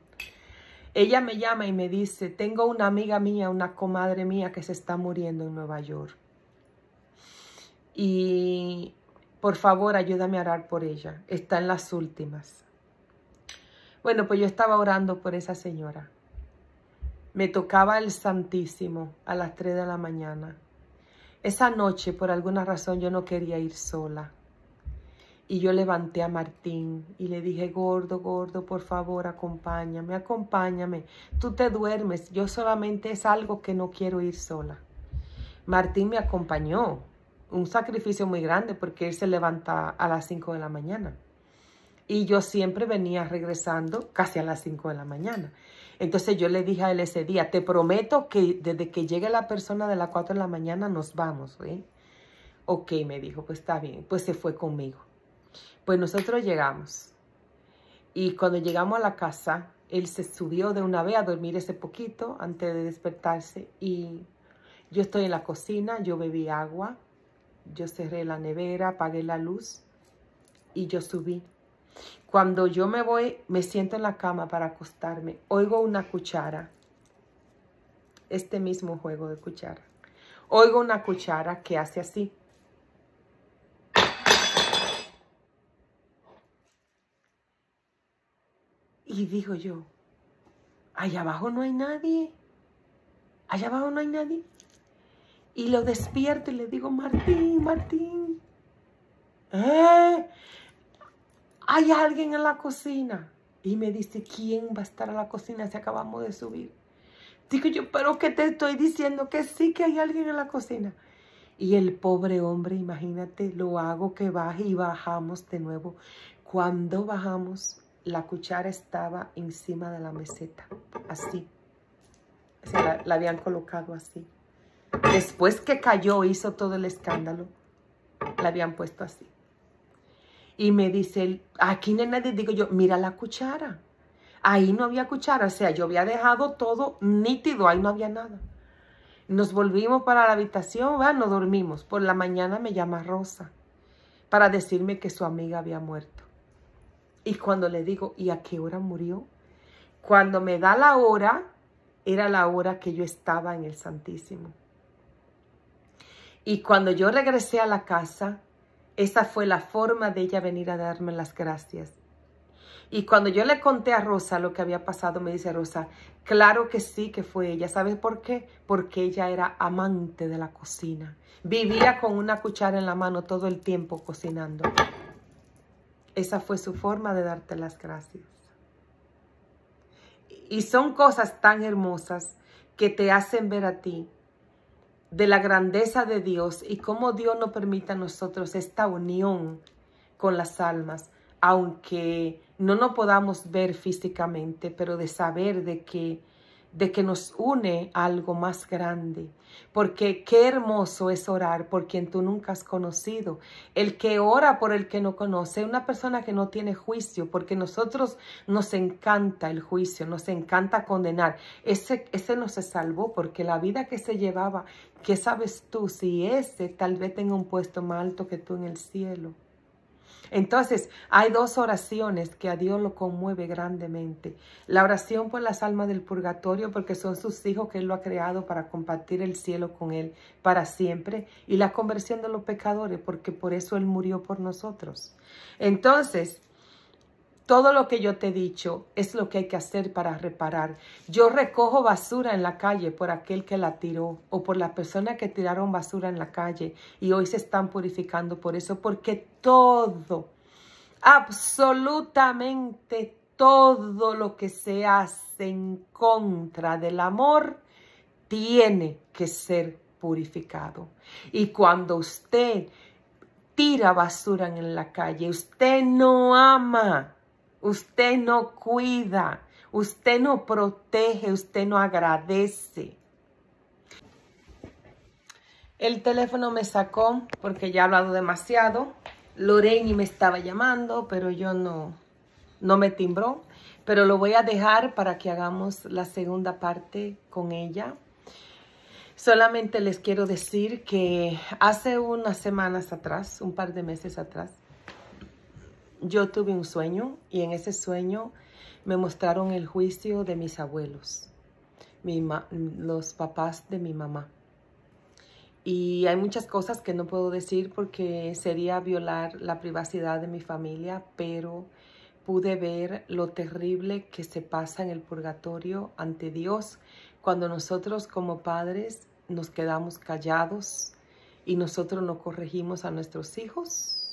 Ella me llama y me dice, tengo una amiga mía, una comadre mía que se está muriendo en Nueva York. Y por favor, ayúdame a orar por ella. Está en las últimas. Bueno, pues yo estaba orando por esa señora. Me tocaba el Santísimo a las 3 de la mañana. Esa noche, por alguna razón, yo no quería ir sola. Y yo levanté a Martín y le dije, gordo, por favor, acompáñame, acompáñame. Tú te duermes, yo solamente es algo que no quiero ir sola. Martín me acompañó. Un sacrificio muy grande porque él se levanta a las 5 de la mañana. Y yo siempre venía regresando casi a las 5 de la mañana. Entonces yo le dije a él ese día, te prometo que desde que llegue la persona de las 4 de la mañana nos vamos, ¿eh? Ok, me dijo, pues está bien. Pues se fue conmigo. Pues nosotros llegamos. Y cuando llegamos a la casa, él se subió de una vez a dormir ese poquito antes de despertarse. Y yo estoy en la cocina, yo bebí agua. Yo cerré la nevera, apagué la luz y yo subí. Cuando yo me voy, me siento en la cama para acostarme. Oigo una cuchara. Este mismo juego de cuchara. Oigo una cuchara que hace así. Y digo yo, allá abajo no hay nadie. Allá abajo no hay nadie. Y lo despierto y le digo, Martín, Martín. Hay alguien en la cocina. Y me dice, ¿quién va a estar en la cocina si acabamos de subir? Digo yo, pero ¿qué te estoy diciendo? Que sí que hay alguien en la cocina. Y el pobre hombre, imagínate, lo hago que baje y bajamos de nuevo. Cuando bajamos, la cuchara estaba encima de la meseta, así. O sea, la habían colocado así. Después que cayó, hizo todo el escándalo, la habían puesto así. Y me dice, aquí no hay nadie. Digo yo, mira la cuchara. Ahí no había cuchara. O sea, yo había dejado todo nítido. Ahí no había nada. Nos volvimos para la habitación. Nos dormimos. Por la mañana me llama Rosa para decirme que su amiga había muerto. Y cuando le digo, ¿y a qué hora murió? Cuando me da la hora, era la hora que yo estaba en el Santísimo. Y cuando yo regresé a la casa, esa fue la forma de ella venir a darme las gracias. Y cuando yo le conté a Rosa lo que había pasado, me dice Rosa, claro que sí que fue ella. ¿Sabes por qué? Porque ella era amante de la cocina. Vivía con una cuchara en la mano todo el tiempo cocinando. Esa fue su forma de darte las gracias. Y son cosas tan hermosas que te hacen ver a ti de la grandeza de Dios y cómo Dios nos permite a nosotros esta unión con las almas, aunque no nos podamos ver físicamente, pero de saber de que nos une algo más grande. Porque qué hermoso es orar por quien tú nunca has conocido. El que ora por el que no conoce es una persona que no tiene juicio, porque nosotros nos encanta el juicio, nos encanta condenar. Ese no se salvó porque la vida que se llevaba, ¿qué sabes tú si ese tal vez tenga un puesto más alto que tú en el cielo? Entonces, hay dos oraciones que a Dios lo conmueve grandemente. La oración por las almas del purgatorio, porque son sus hijos que Él lo ha creado para compartir el cielo con Él para siempre. Y la conversión de los pecadores, porque por eso Él murió por nosotros. Entonces, todo lo que yo te he dicho es lo que hay que hacer para reparar. Yo recojo basura en la calle por aquel que la tiró o por las personas que tiraron basura en la calle y hoy se están purificando por eso, porque todo, absolutamente todo lo que se hace en contra del amor tiene que ser purificado. Y cuando usted tira basura en la calle, usted no ama. Usted no cuida, usted no protege, usted no agradece. El teléfono me sacó porque ya he hablado demasiado. Loreni me estaba llamando, pero yo no me timbró. Pero lo voy a dejar para que hagamos la segunda parte con ella. Solamente les quiero decir que hace unas semanas atrás, un par de meses atrás, yo tuve un sueño y en ese sueño me mostraron el juicio de mis abuelos, los papás de mi mamá. Y hay muchas cosas que no puedo decir porque sería violar la privacidad de mi familia, pero pude ver lo terrible que se pasa en el purgatorio ante Dios cuando nosotros como padres nos quedamos callados y nosotros no corregimos a nuestros hijos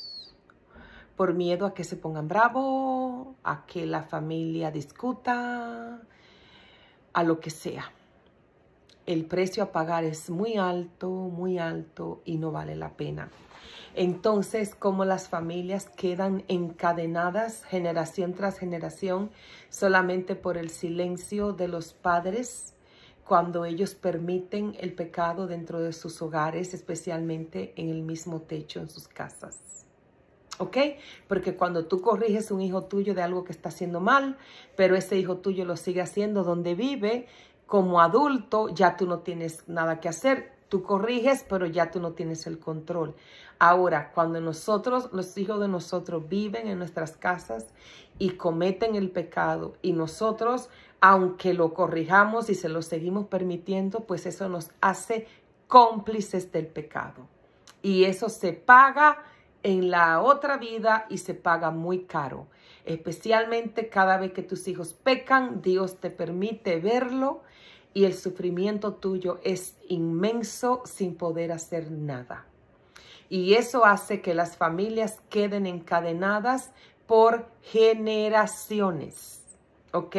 por miedo a que se pongan bravos, a que la familia discuta, a lo que sea. El precio a pagar es muy alto y no vale la pena. Entonces, como las familias quedan encadenadas generación tras generación solamente por el silencio de los padres cuando ellos permiten el pecado dentro de sus hogares, especialmente en el mismo techo en sus casas. ¿Ok? Porque cuando tú corriges a un hijo tuyo de algo que está haciendo mal, pero ese hijo tuyo lo sigue haciendo donde vive, como adulto ya tú no tienes nada que hacer. Tú corriges, pero ya tú no tienes el control. Ahora, cuando nosotros, los hijos de nosotros viven en nuestras casas y cometen el pecado y nosotros, aunque lo corrijamos y se lo seguimos permitiendo, pues eso nos hace cómplices del pecado. Y eso se paga en la otra vida y se paga muy caro. Especialmente cada vez que tus hijos pecan, Dios te permite verlo y el sufrimiento tuyo es inmenso sin poder hacer nada. Y eso hace que las familias queden encadenadas por generaciones. ¿Ok?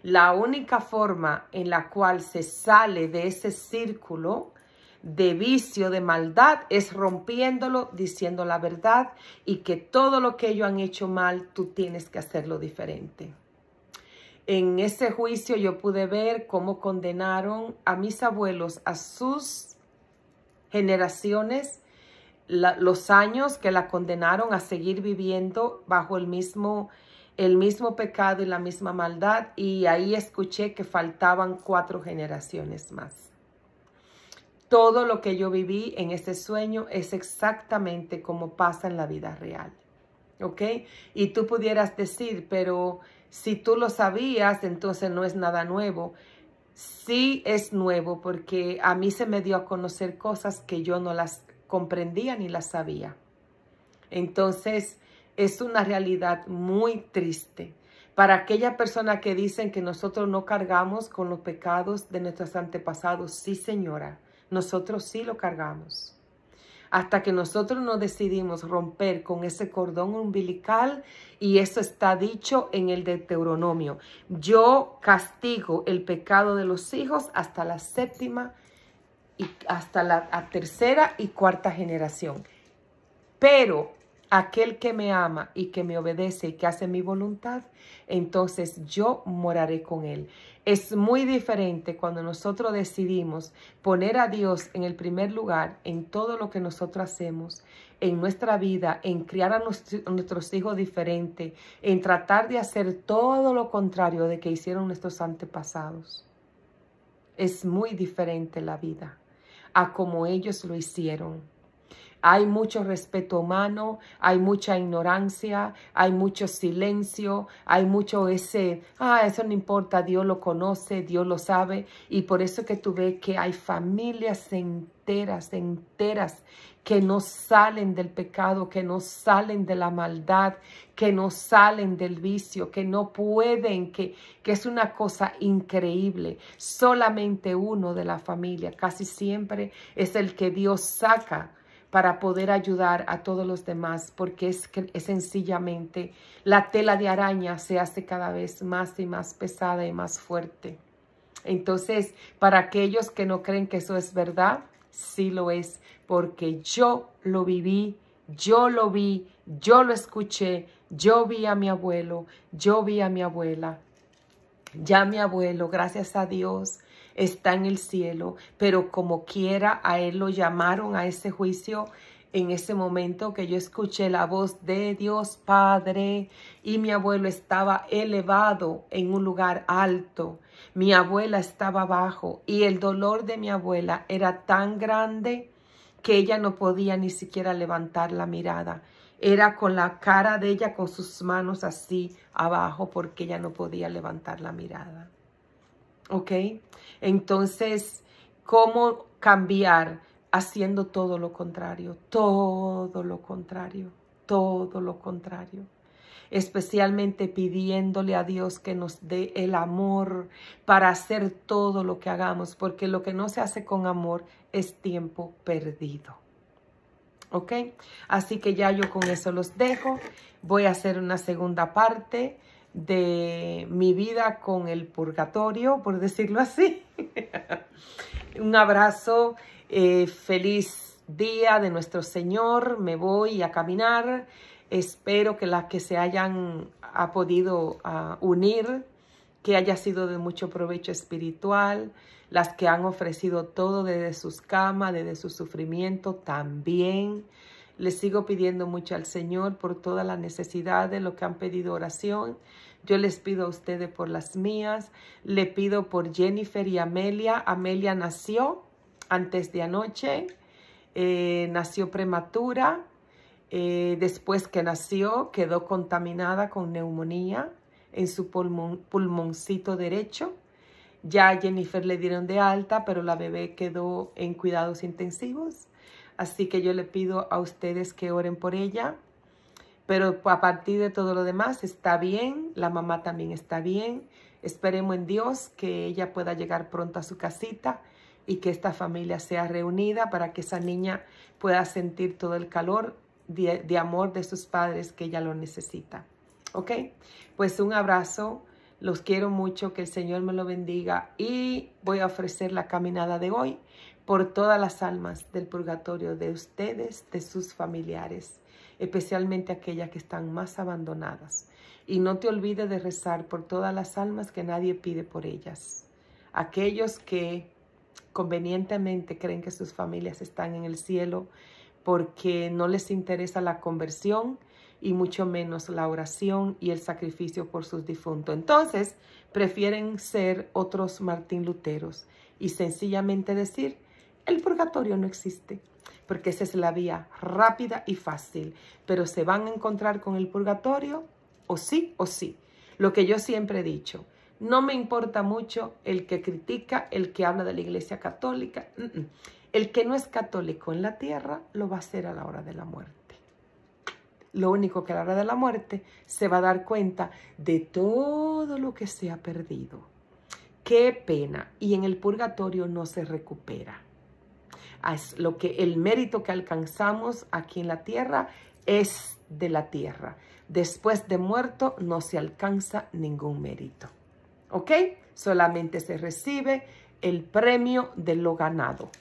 La única forma en la cual se sale de ese círculo de vicio, de maldad, es rompiéndolo, diciendo la verdad y que todo lo que ellos han hecho mal, tú tienes que hacerlo diferente. En ese juicio yo pude ver cómo condenaron a mis abuelos, a sus generaciones, los años que la condenaron a seguir viviendo bajo el mismo pecado y la misma maldad. Y ahí escuché que faltaban 4 generaciones más. Todo lo que yo viví en este sueño es exactamente como pasa en la vida real. ¿Ok? Y tú pudieras decir, pero si tú lo sabías, entonces no es nada nuevo. Sí es nuevo porque a mí se me dio a conocer cosas que yo no las comprendía ni las sabía. Entonces es una realidad muy triste. Para aquella persona que dicen que nosotros no cargamos con los pecados de nuestros antepasados, sí, señora. Nosotros sí lo cargamos. Hasta que nosotros no decidimos romper con ese cordón umbilical, y eso está dicho en el Deuteronomio. Yo castigo el pecado de los hijos hasta la 7ª y hasta la tercera y cuarta generación. Pero aquel que me ama y que me obedece y que hace mi voluntad, entonces yo moraré con él. Es muy diferente cuando nosotros decidimos poner a Dios en el primer lugar en todo lo que nosotros hacemos, en nuestra vida, en criar a nuestros hijos diferentes, en tratar de hacer todo lo contrario de que hicieron nuestros antepasados. Es muy diferente la vida a como ellos lo hicieron. Hay mucho respeto humano, hay mucha ignorancia, hay mucho silencio, hay mucho eso no importa, Dios lo conoce, Dios lo sabe. Y por eso que tú ves que hay familias enteras que no salen del pecado, que no salen de la maldad, que no salen del vicio, que no pueden, que es una cosa increíble. Solamente uno de la familia, casi siempre es el que Dios saca para poder ayudar a todos los demás, porque es sencillamente la tela de araña se hace cada vez más y más pesada y más fuerte. Entonces, para aquellos que no creen que eso es verdad, sí lo es, porque yo lo viví, yo lo vi, yo lo escuché, yo vi a mi abuelo, yo vi a mi abuela. Ya mi abuelo, gracias a Dios, está en el cielo, pero como quiera a él lo llamaron a ese juicio en ese momento que yo escuché la voz de Dios Padre y mi abuelo estaba elevado en un lugar alto, mi abuela estaba abajo y el dolor de mi abuela era tan grande que ella no podía ni siquiera levantar la mirada. Era con la cara de ella, con sus manos así abajo, porque ella no podía levantar la mirada. ¿Ok? Entonces, ¿cómo cambiar? Haciendo todo lo contrario, todo lo contrario, todo lo contrario. Especialmente pidiéndole a Dios que nos dé el amor para hacer todo lo que hagamos, porque lo que no se hace con amor es tiempo perdido. ¿Ok? Así que ya yo con eso los dejo. Voy a hacer una segunda parte de mi vida con el purgatorio, por decirlo así. Un abrazo, feliz día de nuestro Señor. Me voy a caminar. Espero que las que se hayan podido unir, que haya sido de mucho provecho espiritual. Las que han ofrecido todo desde sus camas, desde su sufrimiento también. Les sigo pidiendo mucho al Señor por todas las necesidades, lo que han pedido oración. Yo les pido a ustedes por las mías. Le pido por Jennifer y Amelia. Amelia nació antes de anoche. Nació prematura. Después que nació quedó contaminada con neumonía en su pulmoncito derecho. Ya a Jennifer le dieron de alta, pero la bebé quedó en cuidados intensivos. Así que yo le pido a ustedes que oren por ella. Pero a partir de todo lo demás está bien. La mamá también está bien. Esperemos en Dios que ella pueda llegar pronto a su casita y que esta familia sea reunida para que esa niña pueda sentir todo el calor de amor de sus padres que ella lo necesita. ¿Ok? Pues un abrazo. Los quiero mucho, que el Señor me lo bendiga y voy a ofrecer la caminada de hoy por todas las almas del purgatorio de ustedes, de sus familiares, especialmente aquellas que están más abandonadas. Y no te olvides de rezar por todas las almas que nadie pide por ellas. Aquellos que convenientemente creen que sus familias están en el cielo porque no les interesa la conversión, y mucho menos la oración y el sacrificio por sus difuntos. Entonces, prefieren ser otros Martín Luteros y sencillamente decir, el purgatorio no existe, porque esa es la vía rápida y fácil. Pero se van a encontrar con el purgatorio, o sí, o sí. Lo que yo siempre he dicho, no me importa mucho el que critica, el que habla de la Iglesia Católica. El que no es católico en la tierra, lo va a hacer a la hora de la muerte. Lo único que a la hora de la muerte se va a dar cuenta de todo lo que se ha perdido. ¡Qué pena! Y en el purgatorio no se recupera. Es lo que el mérito que alcanzamos aquí en la tierra es de la tierra. Después de muerto no se alcanza ningún mérito. ¿Ok? Solamente se recibe el premio de lo ganado.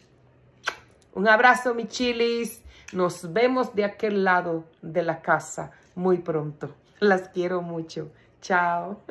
Un abrazo, mis chilis. Nos vemos de aquel lado de la casa muy pronto. Las quiero mucho. Chao.